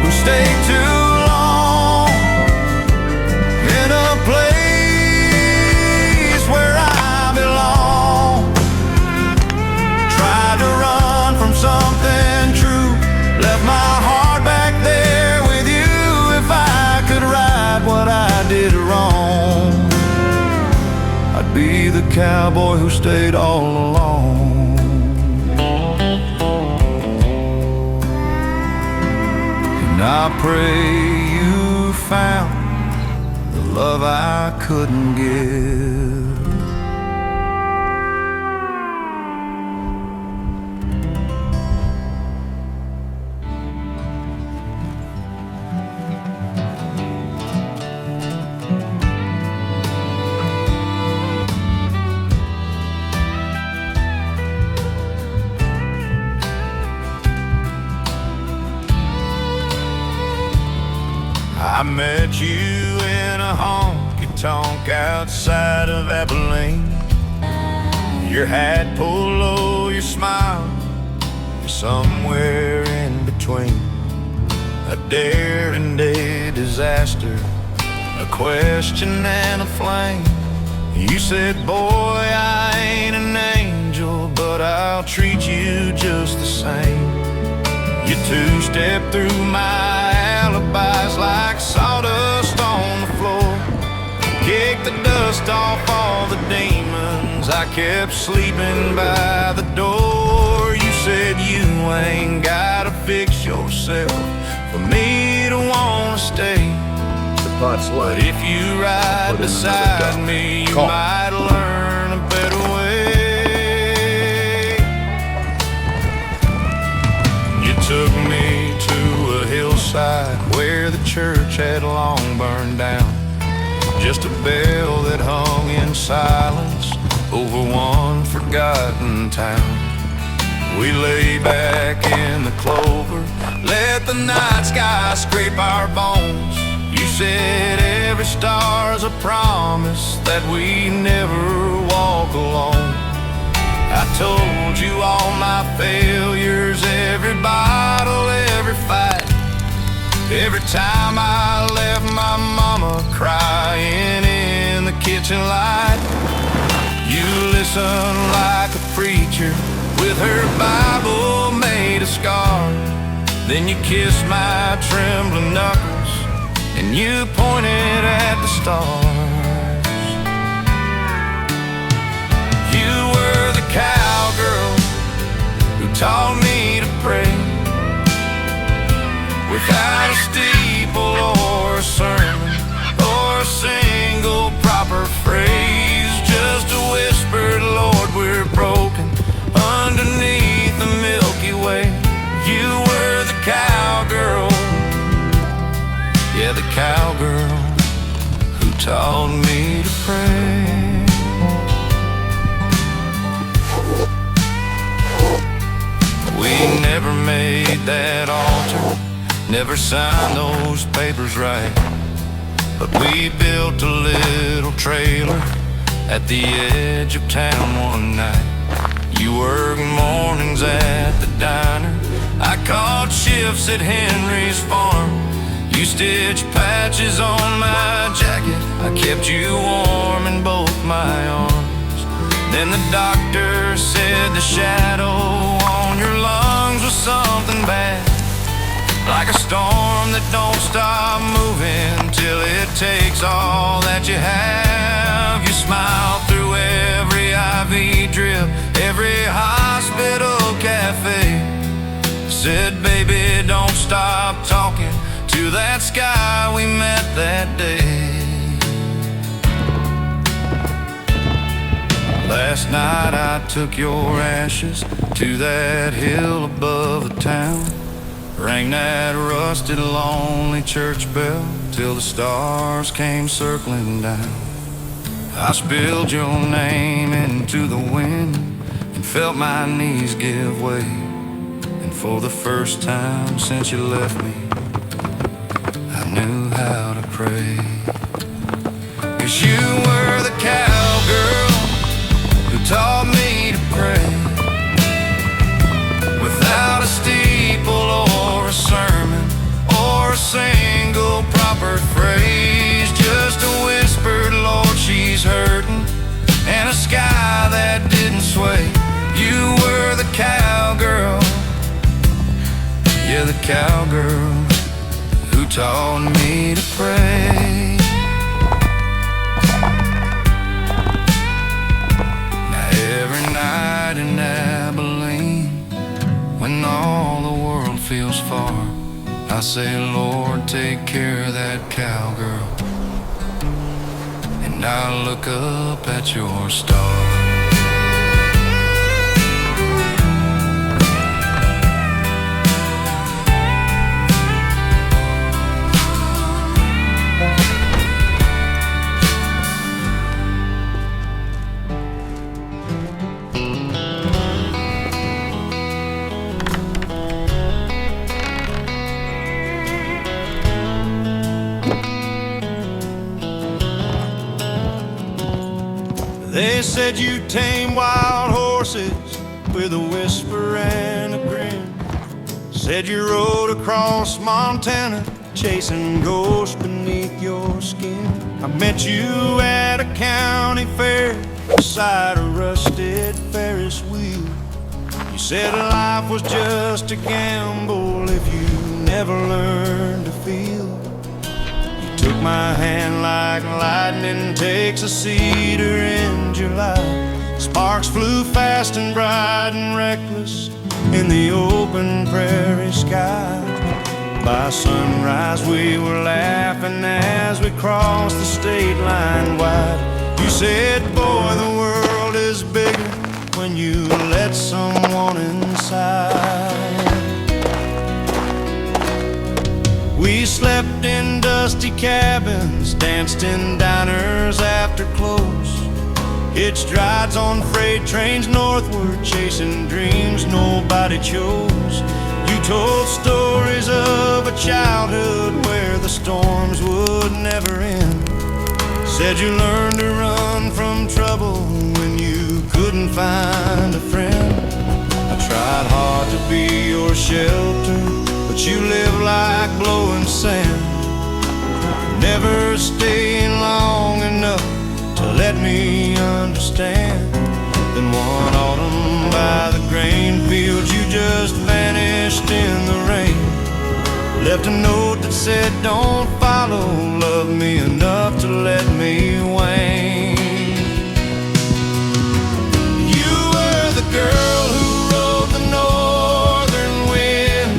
who stayed too long in a place where I belong. Tried to run from something true, left my heart back there with you. If I could right what I did wrong, I'd be the cowboy who stayed all alone. And I pray you found the love I couldn't give. I met you in a honky-tonk outside of Abilene. Your hat pulled low, your smile, you're somewhere in between. A daring day disaster, a question and a flame. You said, boy, I ain't an angel, but I'll treat you just the same. You two-stepped through my alibis like sawdust on the floor, kicked the dust off all the demons I kept sleeping by the door. You said you ain't gotta fix yourself for me to wanna stay, but if you ride beside me you might learn a better way. You took me to a hillside where the church had long burned down, just a bell that hung in silence over one forgotten town. We lay back in the clover, let the night sky scrape our bones. You said every star's a promise that we never walk alone. I told you all my failures, every bottle, every fight, every time I left my mama crying in the kitchen light. You listened like a preacher with her Bible made of scars. Then you kissed my trembling knuckles and you pointed at the stars. You were the cowgirl who taught me to pray, without a steeple or a sermon or a single proper phrase, just a whispered, Lord, we're broken underneath the Milky Way. You were the cowgirl, yeah, the cowgirl who taught me to pray. We never made that altar, never signed those papers right, but we built a little trailer at the edge of town one night. You worked mornings at the diner, I caught shifts at Henry's farm. You stitched patches on my jacket, I kept you warm in both my arms. Then the doctor said the shadow on your lungs was something bad, like a storm that don't stop moving till it takes all that you have. You smiled through every IV drip, every hospital cafe, said, baby, don't stop talking to that sky we met that day. last night I took your ashes to that hill above the town. Rang that rusted, lonely church bell till the stars came circling down. I spilled your name into the wind and felt my knees give way. And for the first time since you left me, I knew how to pray. 'Cause you were the cowgirl who taught me to pray. Without a steeple or a sermon or a single proper phrase, just a whispered, Lord, she's hurting, and a sky that didn't sway. You were the cowgirl, yeah, the cowgirl who taught me to pray. Now every night in Abilene, when all the world feels far, I say, Lord, take care of that cowgirl, and I look up at your star. They said you tame wild horses with a whisper and a grin. Said you rode across Montana chasing ghosts beneath your skin. I met you at a county fair beside a rusted Ferris wheel. You said life was just a gamble if you never learned to feel. Took my hand like lightning takes a cedar in July. Sparks flew fast and bright and reckless in the open prairie sky. By sunrise we were laughing as we crossed the state line wide. You said, boy, the world is bigger when you let someone inside. We slept in dusty cabins, danced in diners after close, hitched rides on freight trains northward, chasing dreams nobody chose. You told stories of a childhood where the storms would never end. Said you learned to run from trouble when you couldn't find a friend. I tried hard to be your shelter, but you live like blowing sand, never staying long enough to let me understand. Then one autumn by the grain fields you just vanished in the rain. Left a note that said, don't follow, love me enough to let me wane. You were the girl who rode the northern wind,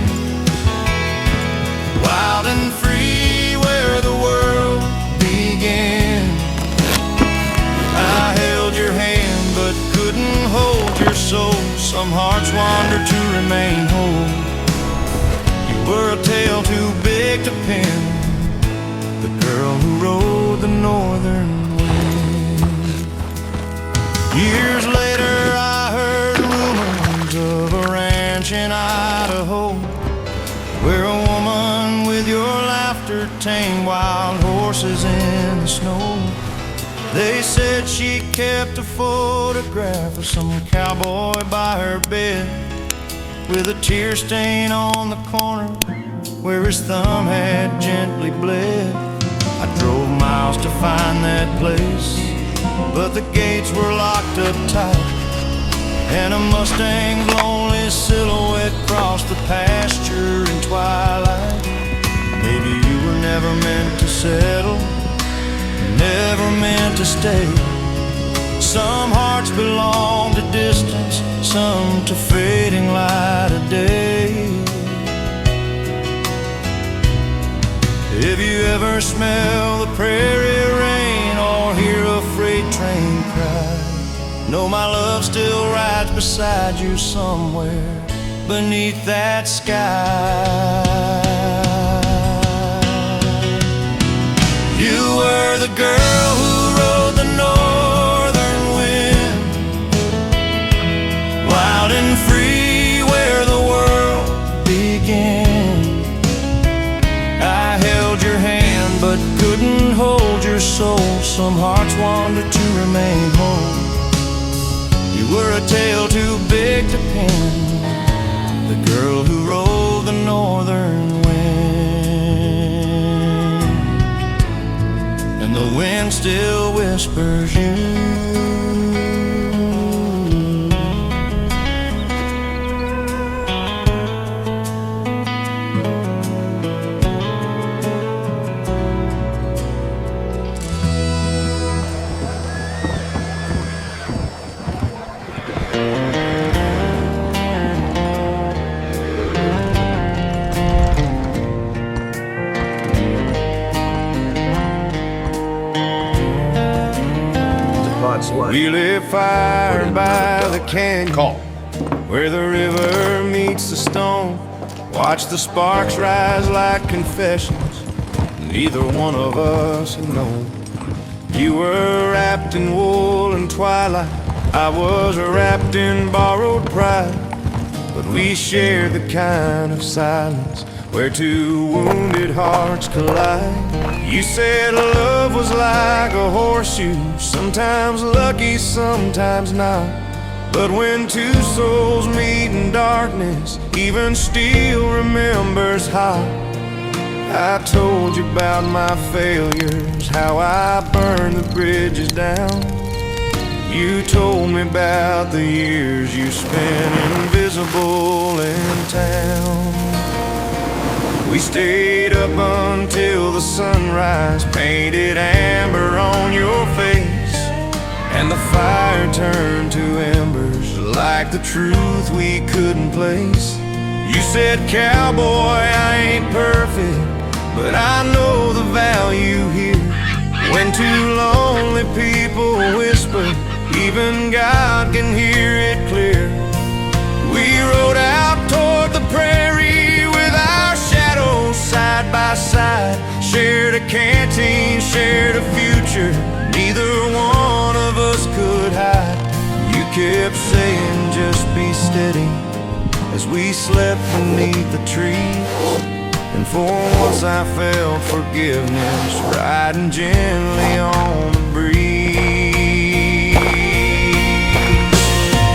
wild and free where the world began. I held your hand but couldn't hold your soul. Some hearts wander to remain whole. You were a tale too big to pin, the girl who rode the northern wind. Years later I heard rumors of a ranch in Idaho, where a woman with your laughter tamed wild horses in the snow. They said she kept a photograph of some cowboy by her bed, with a tear stain on the corner where his thumb had gently bled. I drove miles to find that place, but the gates were locked up tight, and a Mustang's lonely silhouette crossed the pasture in twilight. Maybe you were never meant to settle, never meant to stay. Some hearts belong to distance, some to fading light of day. If you ever smell the prairie rain or hear a freight train cry, know my love still rides beside you somewhere beneath that sky. You were the girl who rode the northern wind, wild and free where the world began. I held your hand but couldn't hold your soul. Some hearts wanted to remain whole. You were a tale too big to pen, the girl who rode the northern wind. And the wind still whispers you. We live fire by the canyon, where the river meets the stone. Watch the sparks rise like confessions neither one of us had known. You were wrapped in wool and twilight, I was wrapped in borrowed pride. But we shared the kind of silence where two wounded hearts collide. You said love was like a horseshoe, sometimes lucky, sometimes not. But when two souls meet in darkness, even steel remembers hot. I told you about my failures, how I burned the bridges down. You told me about the years you spent invisible in town. We stayed up until the sunrise painted amber on your face, and the fire turned to embers like the truth we couldn't place. You said, cowboy, I ain't perfect, but I know the value here. When two lonely people whisper, even God can hear it clear. We rode out toward the prairie with our shadows side by side, shared a canteen, shared a future neither one of us could hide. You kept saying just be steady as we slept beneath the trees, and for once I felt forgiveness riding gently on the breeze.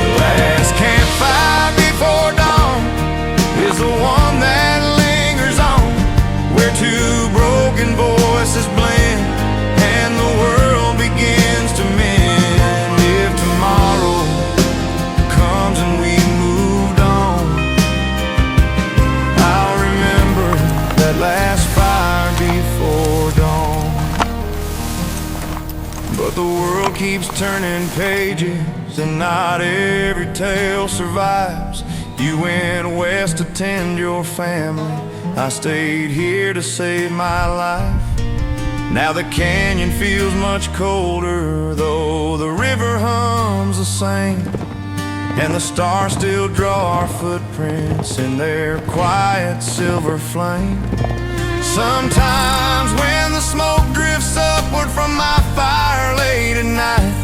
The last campfire before dawn is the one that lingers on, where two broken voices blend and the world begins to mend. If tomorrow comes and we moved on, I'll remember that last fire before dawn. But the world keeps turning pages and not every tale survives. You went west to tend your family, I stayed here to save my life. Now the canyon feels much colder, though the river hums the same, and the stars still draw our footprints in their quiet silver flame. Sometimes when the smoke drifts upward from my fire late at night,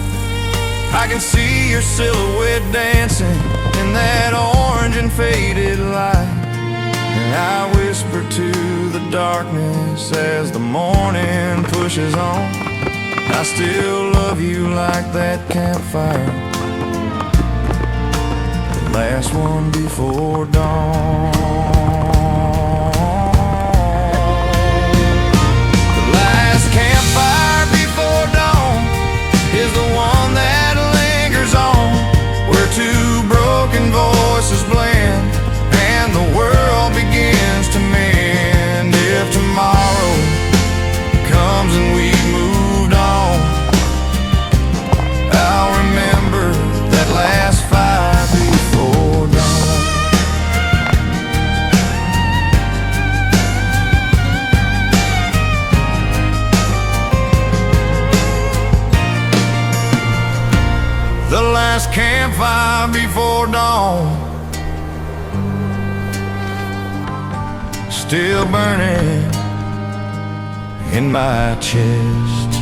I can see your silhouette dancing in that orange and faded light. And I whisper to the darkness as the morning pushes on, I still love you like that campfire, the last one before dawn. The last campfire before dawn is the one that lingers on, where two broken voices blend and the world begins to mend. If tomorrow comes and we moved on, I'll remember that last fire before dawn. campfire before dawn, still burning in my chest.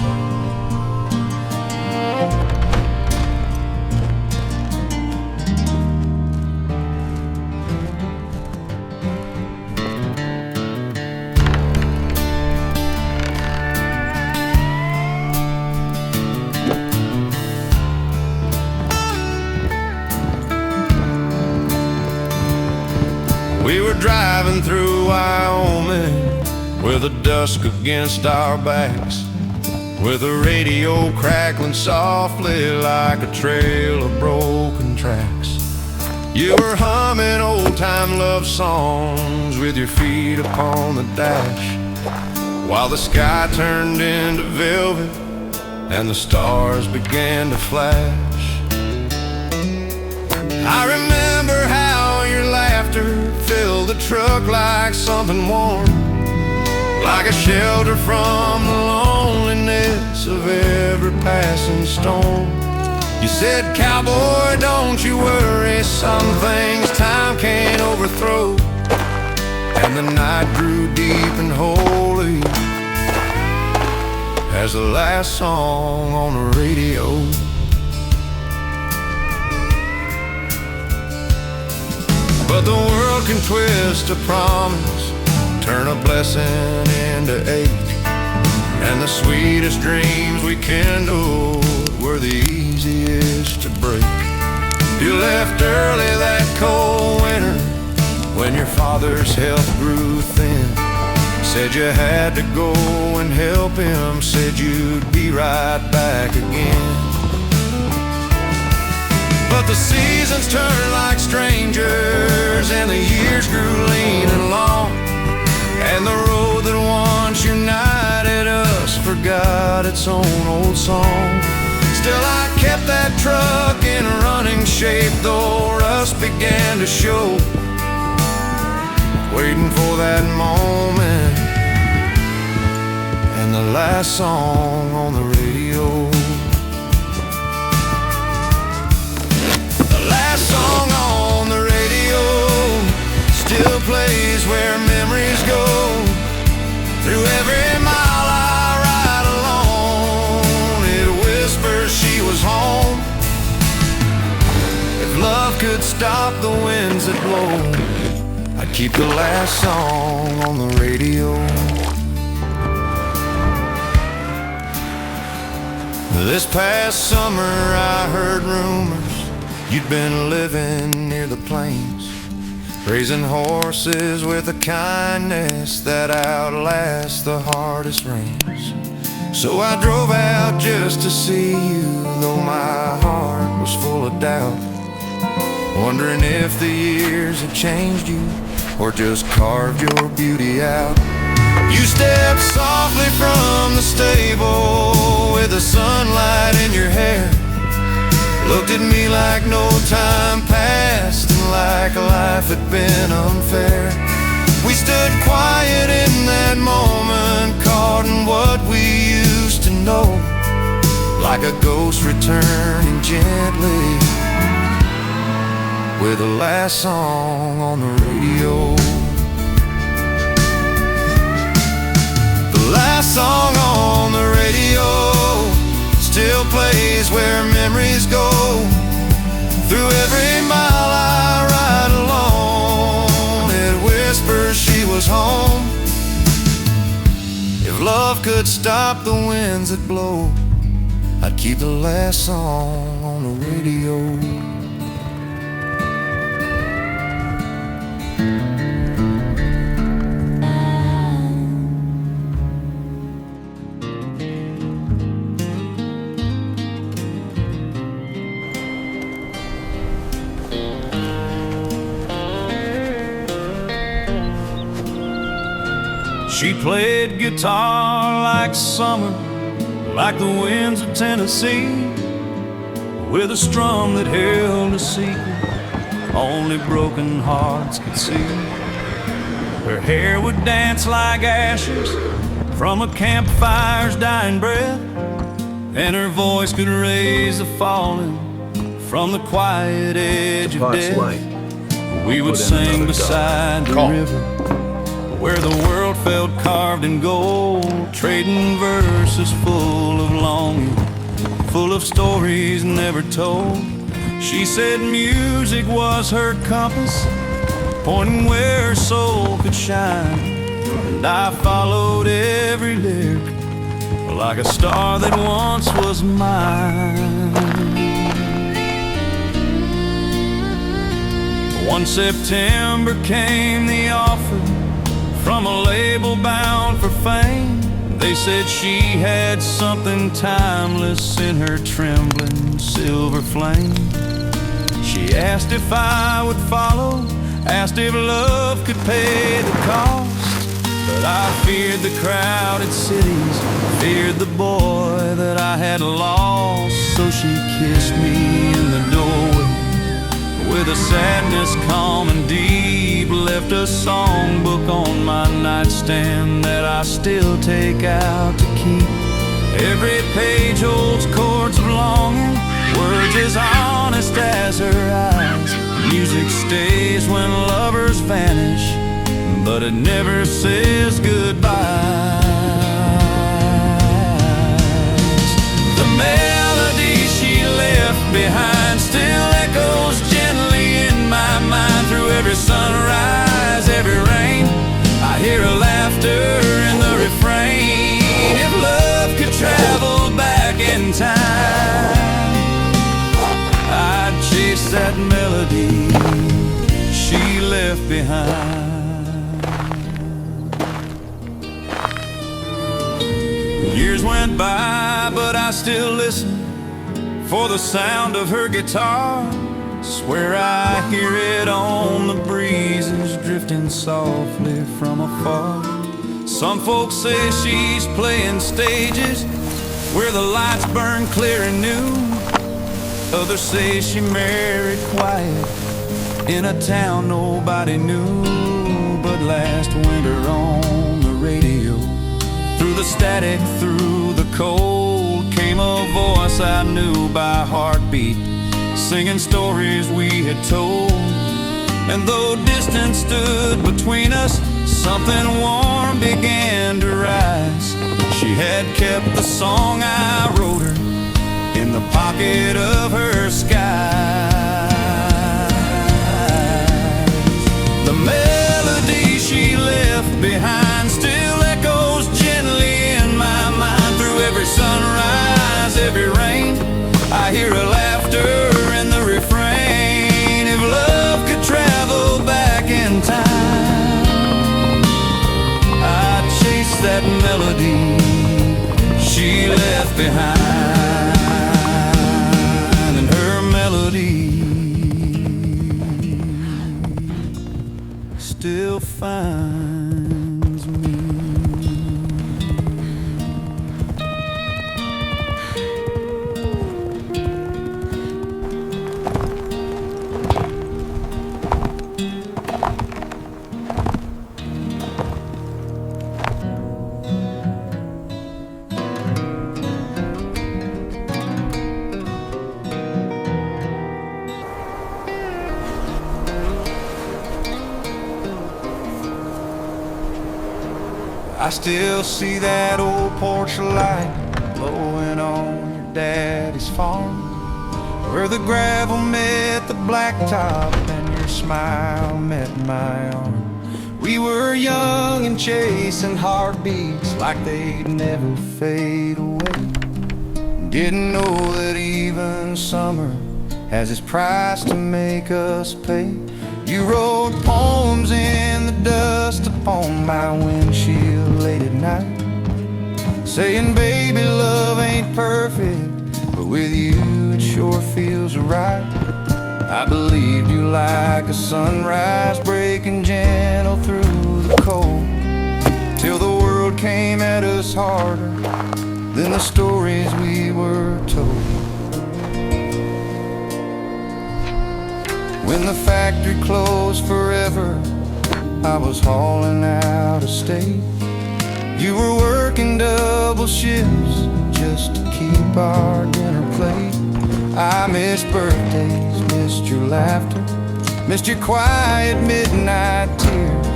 We were driving through Wyoming with the dusk against our backs, with the radio crackling softly like a trail of broken tracks. You were humming old-time love songs with your feet upon the dash, while the sky turned into velvet and the stars began to flash. I remember how your laughter filled the truck like something warm, like a shelter from the loneliness of every passing storm. You said, cowboy, don't you worry, some things time can't overthrow. And the night grew deep and holy as the last song on the radio. But the world can twist a promise, turn a blessing into ache, and the sweetest dreams we kindled were the easiest to break. You left early that cold winter when your father's health grew thin. Said you had to go and help him, said you'd be right back again. But the seasons turned like strangers, and the years grew lean and long, and the road that once united us forgot its own old song. Still I kept that truck in running shape, though rust began to show, waiting for that moment and the last song on the radio. Song on the radio still plays where memories go. Through every mile I ride alone, it whispers she was home. If love could stop the winds that blow, I'd keep the last song on the radio. This past summer I heard rumors you'd been living near the plains, raising horses with a kindness that outlasts the hardest rains. So I drove out just to see you, though my heart was full of doubt, wondering if the years had changed you or just carved your beauty out. You stepped softly from the stable with the sunlight in your hair, looked at me like no time passed and like life had been unfair. We stood quiet in that moment, caught in what we used to know, like a ghost returning gently with the last song on the radio. The last song on the radio still plays where memories go. Through every mile I ride alone, it whispers she was home. If love could stop the winds that blow, I'd keep the last song on the radio. She played guitar like summer, like the winds of Tennessee, with a strum that held a secret only broken hearts could see. Her hair would dance like ashes from a campfire's dying breath, and her voice could raise the fallen from the quiet edge of Pot's death. light. We would Put in sing another beside the Call. river, where the world felt carved in gold, trading verses full of longing, full of stories never told. She said music was her compass, pointing where her soul could shine. And I followed every lyric like a star that once was mine. One September came the offer from a label bound for fame. They said she had something timeless in her trembling silver flame. She asked if I would follow, asked if love could pay the cost. But I feared the crowded cities, feared the boy that I had lost. So she kissed me in the doorway with a sadness calm and deep, left a songbook on my nightstand that I still take out to keep. Every page holds chords of longing, words as honest as her eyes. Music stays when lovers vanish, but it never says goodbye. The melody she left behind still echoes gently in my mind. Through every sunrise, every rain, I hear her laughter in the refrain. If love could travel back in time, I'd chase that melody she left behind. Years went by, but I still listen for the sound of her guitar. Swear I hear it on the breezes drifting softly from afar. Some folks say she's playing stages where the lights burn clear and new. Others say she married quiet in a town nobody knew. But last winter on the radio, through the static, through the cold, came a voice I knew by heartbeat, singing stories we had told. And though distance stood between us, something warm began to rise. She had kept the song I wrote her in the pocket of her skies. The melody she left behind still echoes gently in my mind. Through every sunrise, every rain, I hear her laughter in the refrain. If love could travel back in time, I'd chase that melody she left behind. And her melody still finds me. I still see that old porch light blowing on your daddy's farm, where the gravel met the blacktop and your smile met my arm. We were young and chasing heartbeats like they'd never fade away. Didn't know that even summer has its price to make us pay. You wrote poems in the dust upon my windshield late at night, saying, baby, love ain't perfect, but with you it sure feels right. I believed you like a sunrise breaking gentle through the cold, till the world came at us harder than the stories we were told. When the factory closed forever, I was hauling out of state. You were working double shifts just to keep our dinner plate. I missed birthdays, missed your laughter, missed your quiet midnight tears,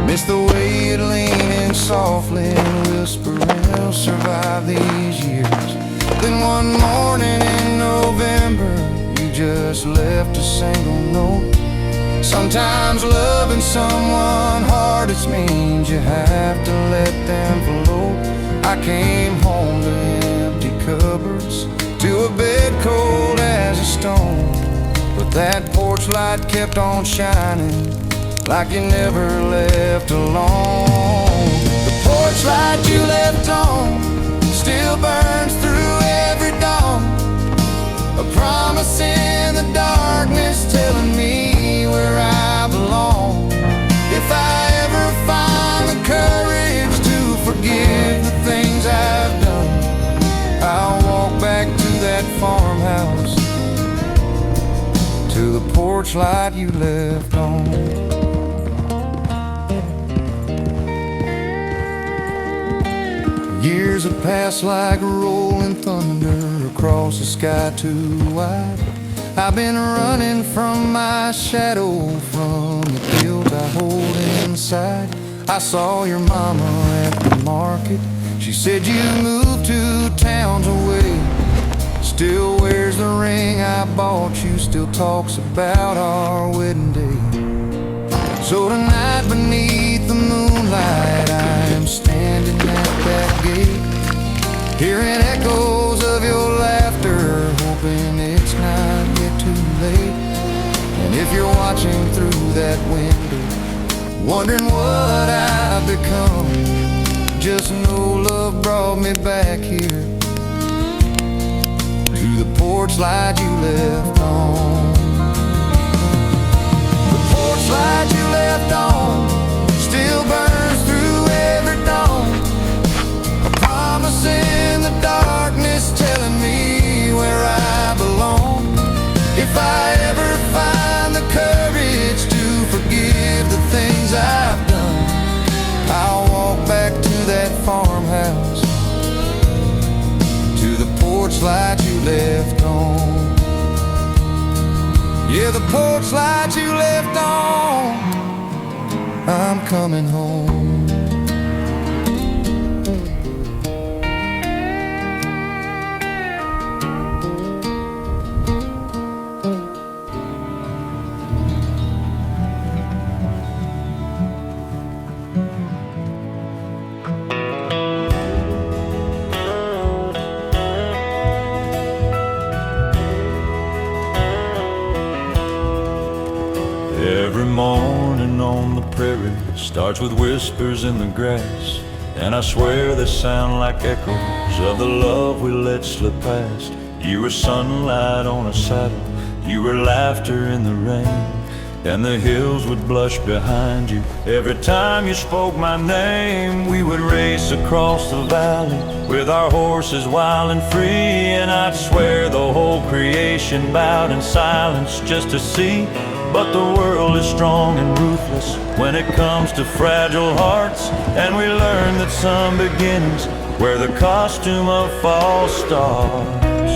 missed the way you'd lean in softly and whisper, "I'll survive these years." Then one morning in November, you just left a single note. Sometimes loving someone hard, it means you have to let them float. I came home to empty cupboards, to a bed cold as a stone, but that porch light kept on shining like you never left alone. The porch light you left on still burns through every dawn, a promise in the darkness telling me where I belong. If I ever find the courage to forgive the things I've done, I'll walk back to that farmhouse, to the porch light you left on. Years have passed like rolling thunder across the sky too wide. I've been running from my shadow, from the guilt I hold inside. I saw your mama at the market. She said you moved 2 towns away. Still wears the ring I bought you, still talks about our wedding day. So tonight beneath the moonlight, I am standing at that gate, hearing echoes of your laughter, hoping it's not yet too late. And if you're watching through that window, wondering what I've become, just know love brought me back here, to the porch light you left on. The porch light you left on still burns through every dawn, a promise in the darkness telling me where I belong. If I ever find the courage to forgive the things I've done, I'll walk back to that farmhouse, to the porch light you left on. Yeah, the porch light you left on. I'm coming home. Every morning on the prairie starts with whispers in the grass, and I swear they sound like echoes of the love we let slip past. You were sunlight on a saddle, you were laughter in the rain, and the hills would blush behind you every time you spoke my name. We would race across the valley with our horses wild and free, and I'd swear the whole creation bowed in silence just to see. But the world is strong and ruthless when it comes to fragile hearts, and we learn that some beginnings wear the costume of false stars.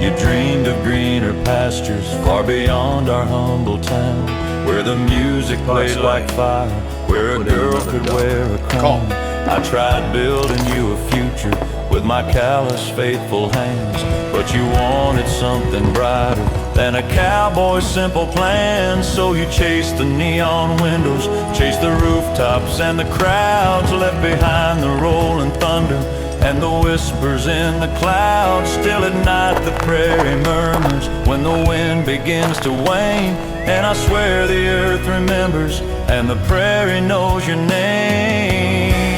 You dreamed of greener pastures far beyond our humble town, where the music played like fire, where a girl could wear a crown. I tried building you a future with my callous, faithful hands, but you wanted something brighter than a cowboy's simple plan. So you chased the neon windows, chased the rooftops and the crowds, left behind the rolling thunder and the whispers in the clouds. Still at night the prairie murmurs when the wind begins to wane, and I swear the earth remembers and the prairie knows your name.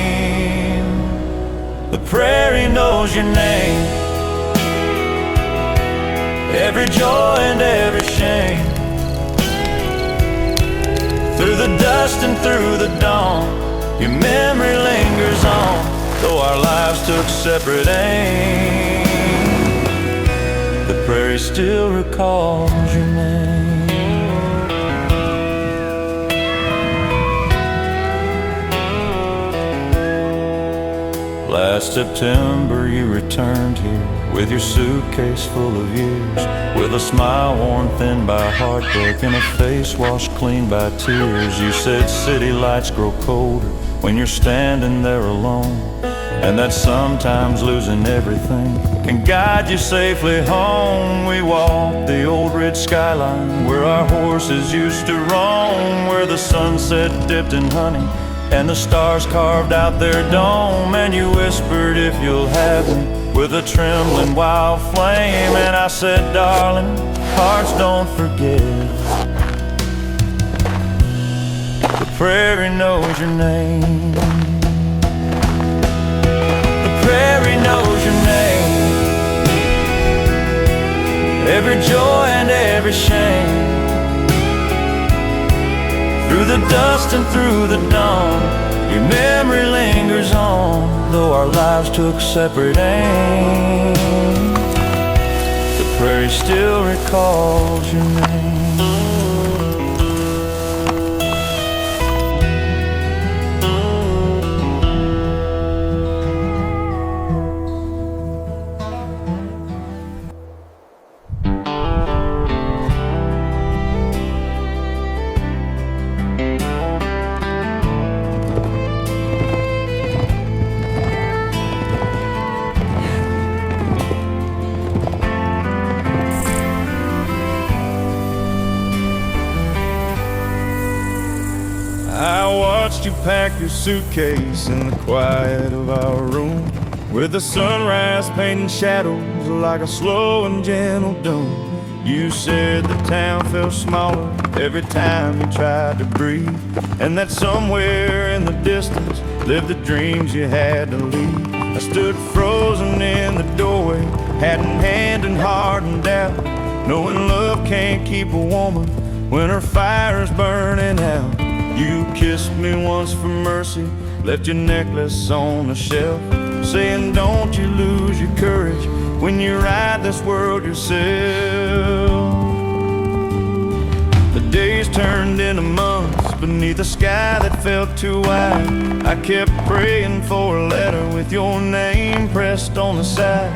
The prairie knows your name, every joy and every shame. Through the dust and through the dawn, your memory lingers on, though our lives took separate aim. The prairie still recalls your name. Last September you returned here with your suitcase full of years, with a smile worn thin by heartbreak and a face washed clean by tears. You said city lights grow colder when you're standing there alone, and that sometimes losing everything can guide you safely home. We walked the old red skyline where our horses used to roam, where the sunset dipped in honey and the stars carved out their dome. And you whispered, if you'll have me, with a trembling wild flame. And I said, darling, hearts don't forget. The prairie knows your name. The prairie knows your name. Every joy and every shame. Through the dust and through the dawn, your memory lingers on, though our lives took separate aims. The prairie still recalls your name. I watched you pack your suitcase in the quiet of our room, with the sunrise painting shadows like a slow and gentle doom. You said the town felt smaller every time you tried to breathe, and that somewhere in the distance lived the dreams you had to leave. I stood frozen in the doorway, hat in hand and heart in doubt, knowing love can't keep a woman when her fire's burning out. You kissed me once for mercy, left your necklace on the shelf, saying don't you lose your courage when you ride this world yourself. The days turned into months beneath a sky that felt too wide. I kept praying for a letter with your name pressed on the side.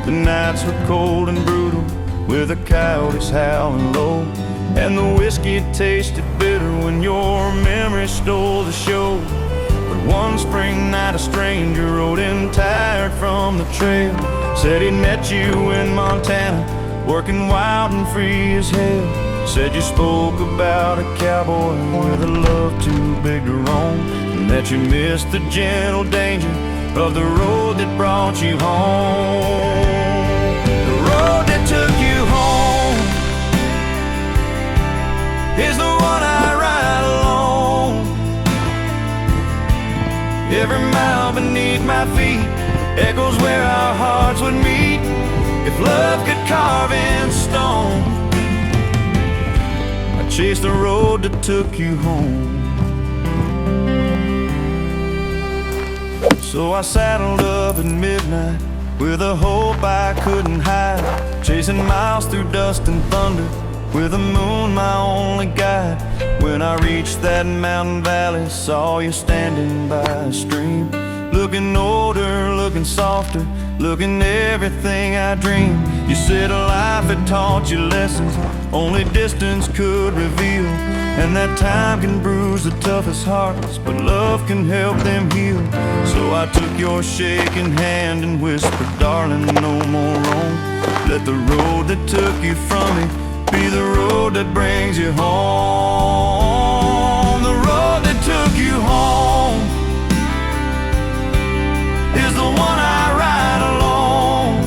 The nights were cold and brutal, with the coyotes howling low, and the whiskey tasted bitter when your memory stole the show. But one spring night a stranger rode in tired from the trail, said he'd met you in Montana, working wild and free as hell. Said you spoke about a cowboy with a love too big to roam, and that you missed the gentle danger of the road that brought you home. The road that took you home is the one I ride alone. Every mile beneath my feet echoes where our hearts would meet if love could carve in stone. I chased the road that took you home. So I saddled up at midnight with a hope I couldn't hide, chasing miles through dust and thunder with the moon my only guide. When I reached that mountain valley, saw you standing by a stream, looking older, looking softer, looking everything I dreamed. You said life had taught you lessons only distance could reveal, and that time can bruise the toughest hearts, but love can help them heal. So I took your shaking hand and whispered, darling, no more roam. Let the road that took you from me be the road that brings you home. The road that took you home is the one I ride alone.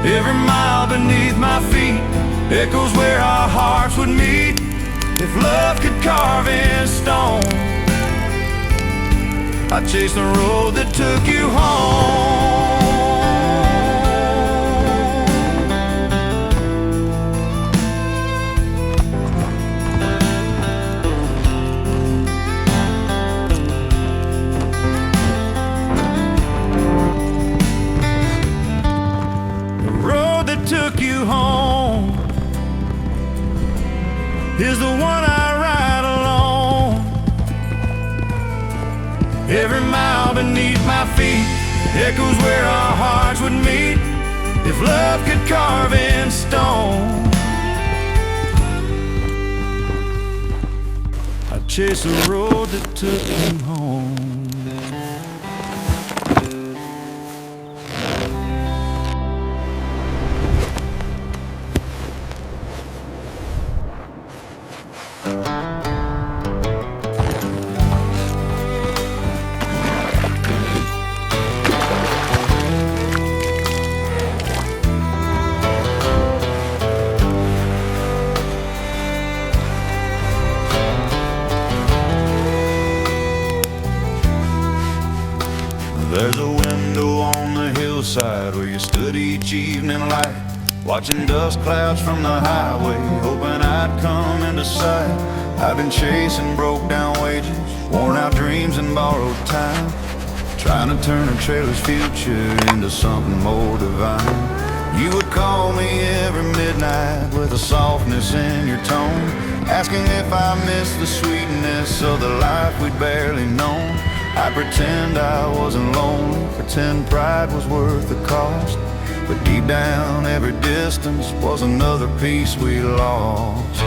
Every mile beneath my feet echoes where our hearts would meet if love could carve in stone. I chased the road that took you home. Took you home is the one I ride alone. Every mile beneath beat echoes where our hearts would meet if love could carve in stone. I'd chase a road that took him home. There's a window on the hillside where you stood each evening light, watching dust clouds from the highway, hoping I'd come into sight. I've been chasing broke down wages, worn out dreams and borrowed time, trying to turn a trailer's future into something more divine. You would call me every midnight with a softness in your tone, asking if I missed the sweetness of the life we'd barely known. I pretend I wasn't lonely, pretend pride was worth the cost, but deep down every distance was another piece we lost.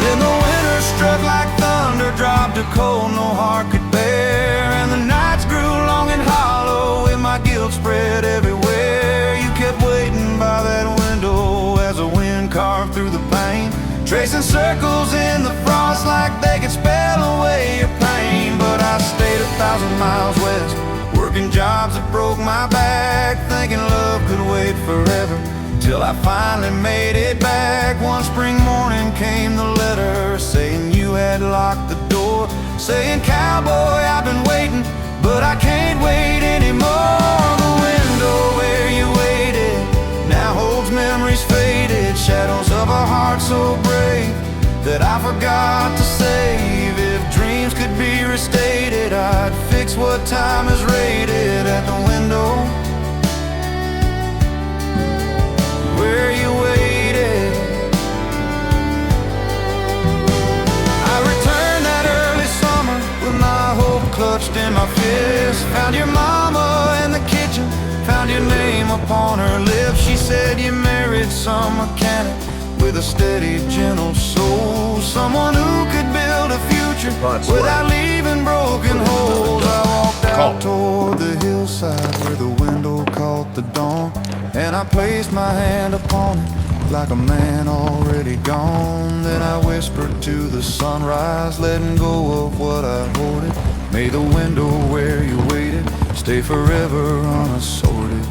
Then the winter struck like thunder, dropped a cold no heart could bear, and the nights grew long and hollow with my guilt spread everywhere. You kept waiting by that window as the wind carved through the pane, tracing circles in the frost like they could spell away your pain. But I stayed 1,000 miles west, working jobs that broke my back, thinking love could wait forever, till I finally made it back. One spring morning came the letter, saying you had locked the door, saying cowboy, I've been waiting, but I can't wait anymore. The window where you waited now holds memories faded, shadows of a heart so brave that I forgot to save. If dreams could be restated, I'd fix what time is rated at the window where you waited. I returned that early summer with my hope clutched in my fist, found your mama in the kitchen, found your name upon her lips. She said you married some mechanic with a steady, gentle soul, someone who could build a future without leaving broken holes. I walked out toward the hillside where the window caught the dawn, and I placed my hand upon it like a man already gone. Then I whispered to the sunrise, letting go of what I hoarded. May the window where you waited stay forever unassorted.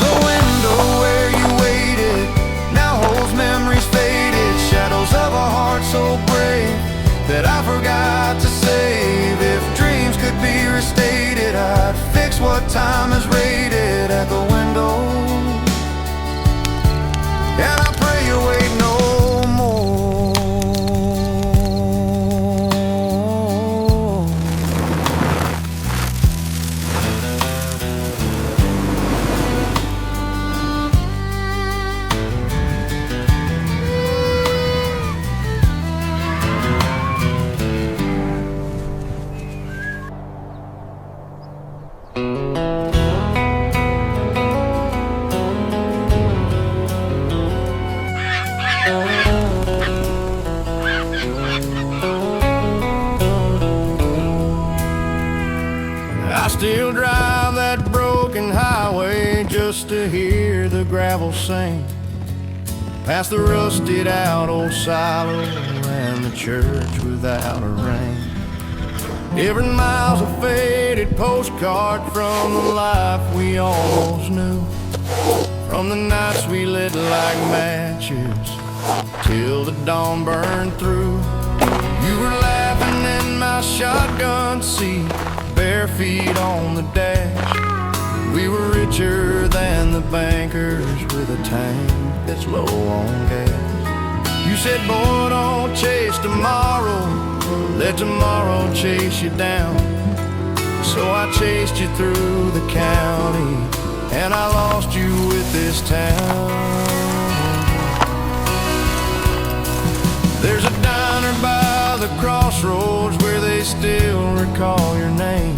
The window where you waited now holds memories faded, shadows of a heart so brave that I forgot to save. If dreams could be restated, I'd fix what time is rated at the window, and I pray you wait no more. I still drive that broken highway just to hear the gravel sing, past the rusted out old silo and the church without a ring. Every mile's a faded postcard from the life we almost knew, from the nights we lit like matches till the dawn burned through. You were laughing in my shotgun seat, bare feet on the dash. We were richer than the bankers with a tank that's low on gas. You said, boy, don't chase tomorrow, let tomorrow chase you down. So I chased you through the county, and I lost you with this town. There's a diner by the crossroads where they they still recall your name.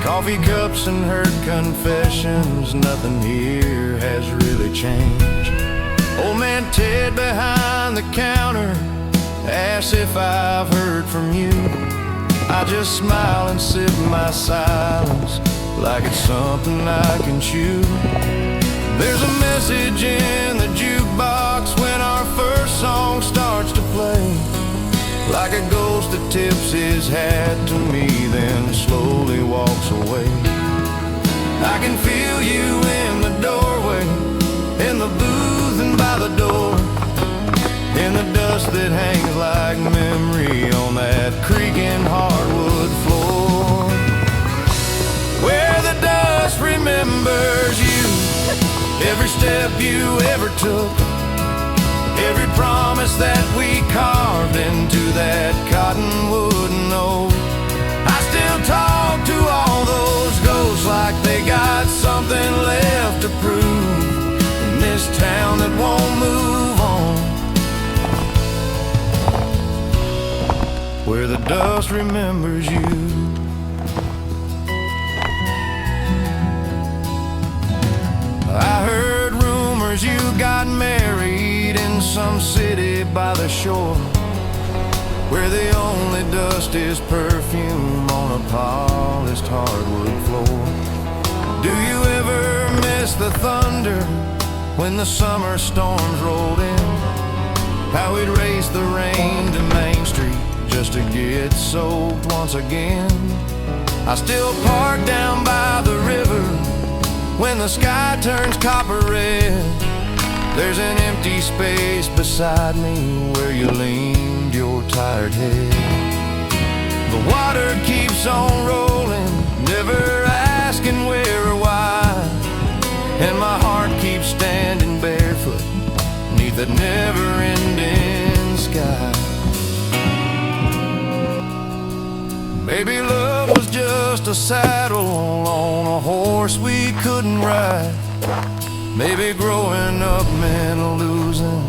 Coffee cups and hurt confessions, nothing here has really changed. Old man Ted behind the counter asks if I've heard from you. I just smile and sip my silence like it's something I can chew. There's a message in the jukebox when our first song starts to play, like a ghost that tips his hat to me, then slowly walks away. I can feel you in the doorway, in the booth and by the door, in the dust that hangs like memory on that creaking hardwood floor, where the dust remembers you, every step you ever took, every promise that we carved into that cottonwood oak. I still talk to all those ghosts like they got something left to prove in this town that won't move on, where the dust remembers you. I heard rumors you got married in some city by the shore, where the only dust is perfume on a polished hardwood floor. Do you ever miss the thunder when the summer storms rolled in? How we'd race the rain to Main Street just to get soaked once again. I still park down by the river when the sky turns copper red. There's an empty space beside me where you leaned your tired head. The water keeps on rolling, never asking where or why, and my heart keeps standing barefoot neath that never-ending sky. Maybe love was just a saddle on a horse we couldn't ride. Maybe growing up meant losing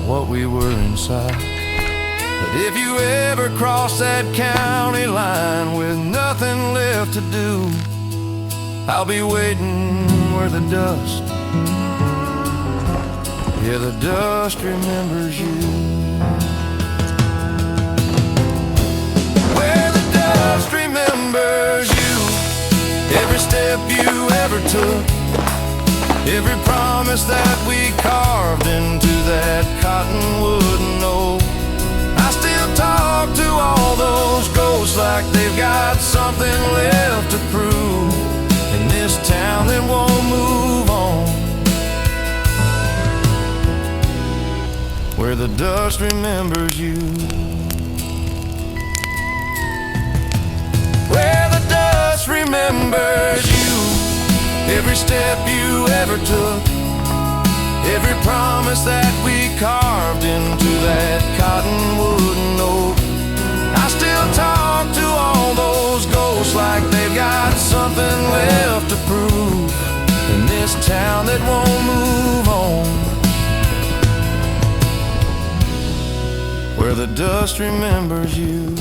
what we were inside. But if you ever cross that county line with nothing left to do, I'll be waiting where the dust, yeah, the dust remembers you. Where the dust remembers you, every step you ever took, every promise that we carved into that cottonwood oak. I still talk to all those ghosts like they've got something left to prove in this town that won't move on, where the dust remembers you. Where the dust remembers you, every step you ever took, every promise that we carved into that cottonwood oak. I still talk to all those ghosts like they've got something left to prove in this town that won't move on, where the dust remembers you.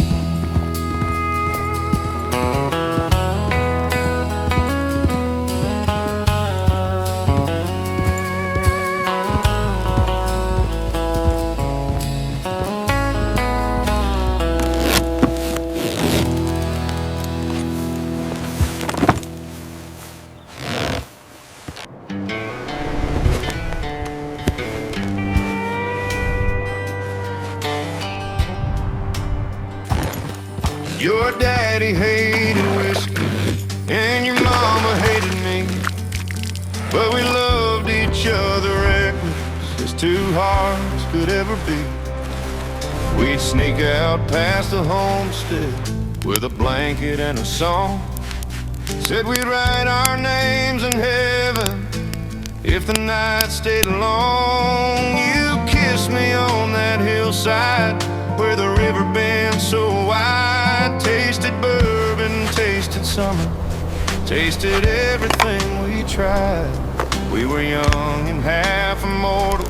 Your daddy hated whiskey and your mama hated me, but we loved each other reckless as two hearts could ever be. We'd sneak out past the homestead with a blanket and a song. Said we'd write our names in heaven if the night stayed long. You kissed me on that hillside where the river bends so wide. Tasted bourbon, tasted summer, tasted everything we tried. We were young and half immortal,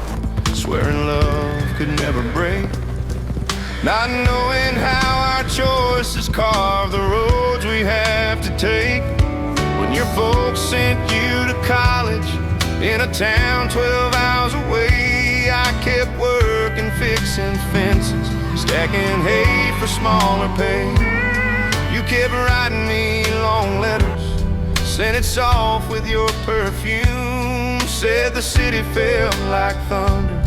swearing love could never break. not knowing how our choices carve the roads we have to take. When your folks sent you to college in a town 12 hours away, I kept working, fixing fences, stacking hay for smaller pay. You kept writing me long letters, sent it soft with your perfume. Said the city felt like thunder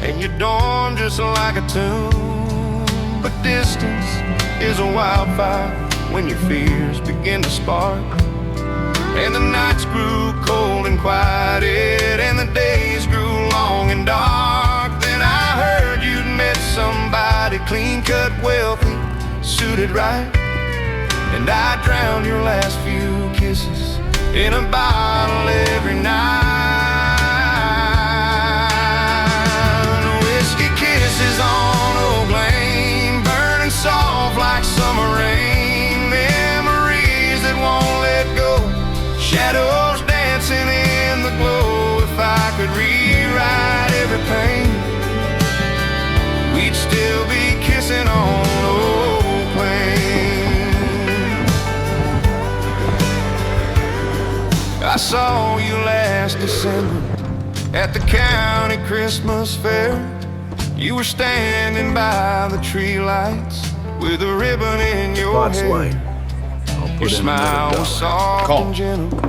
and your dorm just like a tomb. But distance is a wildfire when your fears begin to spark. And the nights grew cold and quieted, and the days grew long and dark. Then I heard you'd met somebody clean-cut, wealthy, suited right, and I drowned your last few kisses in a bottle every night. Whiskey kisses on Oak Lane, burning soft like summer rain. Memories that won't let go, shadows dancing in the glow. If I could rewrite every pain, we'd still be kissing on Oak Lane. I saw you last December at the county Christmas fair. You were standing by the tree lights with a ribbon in your hair. Your smile was soft and gentle,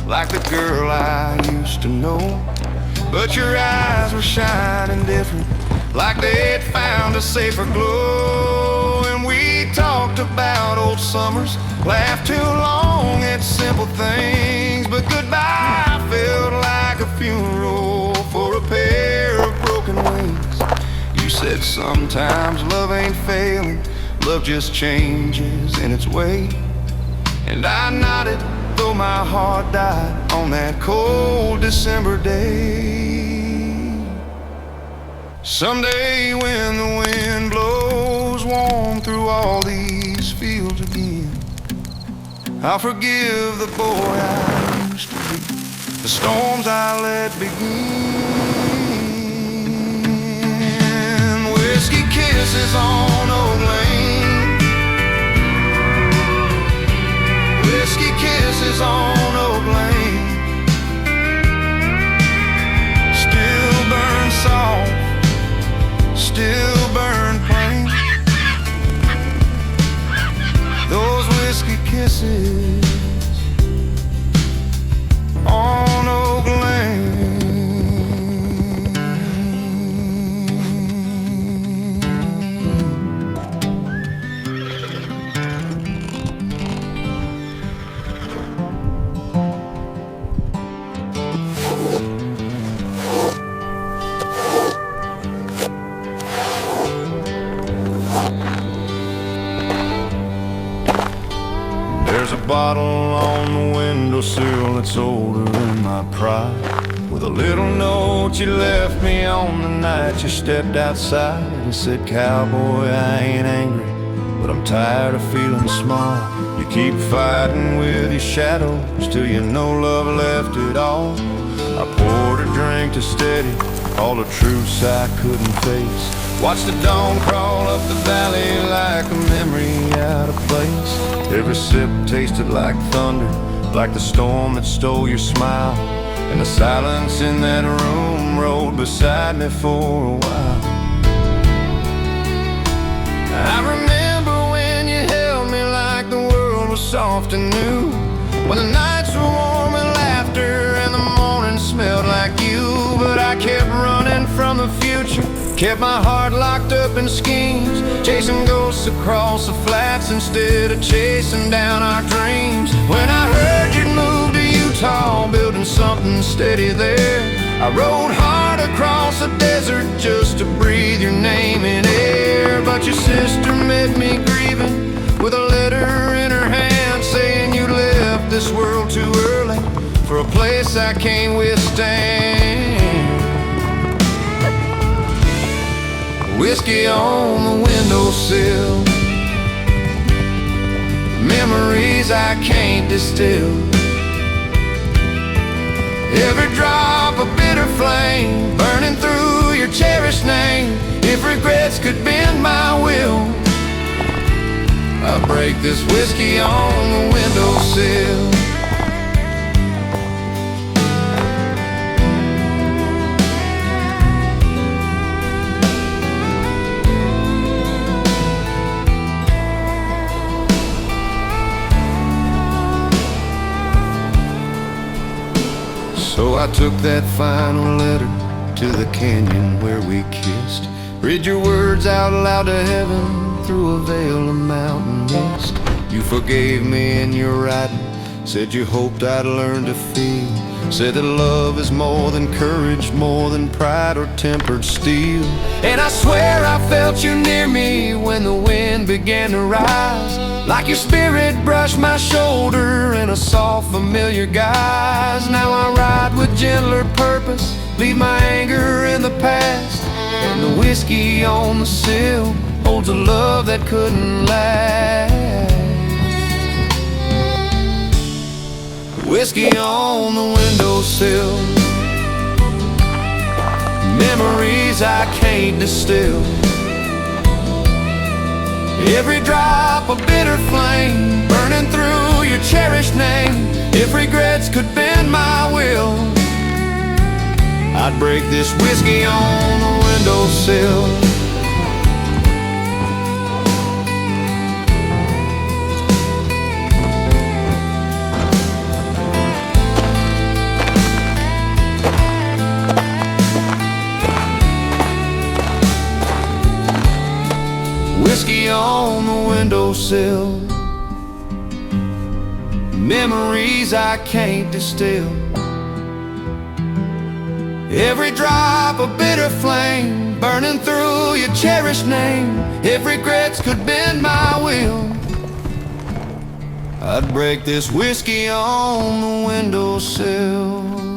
like the girl I used to know. But your eyes were shining different, like they'd found a safer glow. And we talked about old summers, laughed too long at simple things. But goodbye felt like a funeral for a pair of broken wings. You said sometimes love ain't failing, love just changes in its way. And I nodded, though my heart died on that cold December day. Someday when the wind blows warm through all these fields again, I'll forgive the boy I used to be, the storms I let begin. Whiskey kisses on Oak Lane, whiskey kisses on Oak Lane, still burn soft, still burn plain. Those whiskey kisses on Oak Lane. There's a bottle on the windowsill that's older than my pride, with a little note you left me on the night you stepped outside and said, cowboy, I ain't angry, but I'm tired of feeling small. You keep fighting with your shadows till you know love left it all. I poured a drink to steady all the truths I couldn't face. Watched the dawn crawl up the valley like a memory out of place. Every sip tasted like thunder, like the storm that stole your smile. And the silence in that room rolled beside me for a while. I remember when you held me like the world was soft and new, when the nights were warm with laughter and the morning smelled like you. But I kept running from the future, kept my heart locked up in schemes, chasing ghosts across the flats instead of chasing down our dreams. When I heard you'd moved to Utah, building something steady there, I rode hard across the desert just to breathe your name in air. But your sister met me grieving with a letter in her hand, saying you left this world too early for a place I can't withstand. Whiskey on the windowsill, memories I can't distill. Every drop a bitter flame burning through your your cherished name. If regrets could bend my will, I'd break this whiskey on the windowsill. So I took that final letter to the canyon where we kissed. Read your words out loud to heaven through a veil of mountain mist. You forgave me in your writing, said you hoped I'd learn to feel. Said that love is more than courage, more than pride or tempered steel. And I swear I felt you near me when the wind began to rise, like your spirit brushed my shoulder in a soft familiar guise. Now I ride with gentler purpose, leave my anger in the past, and the whiskey on the sill holds a love that couldn't last. Whiskey on the windowsill, memories I can't distill. Every drop a bitter flame burning through your cherished name. If regrets could bend my will, I'd break this whiskey on the windowsill. Whiskey on the windowsill, memories I can't distill. Every drop a bitter flame burning through your cherished name. If regrets could bend my will, I'd break this whiskey on the windowsill.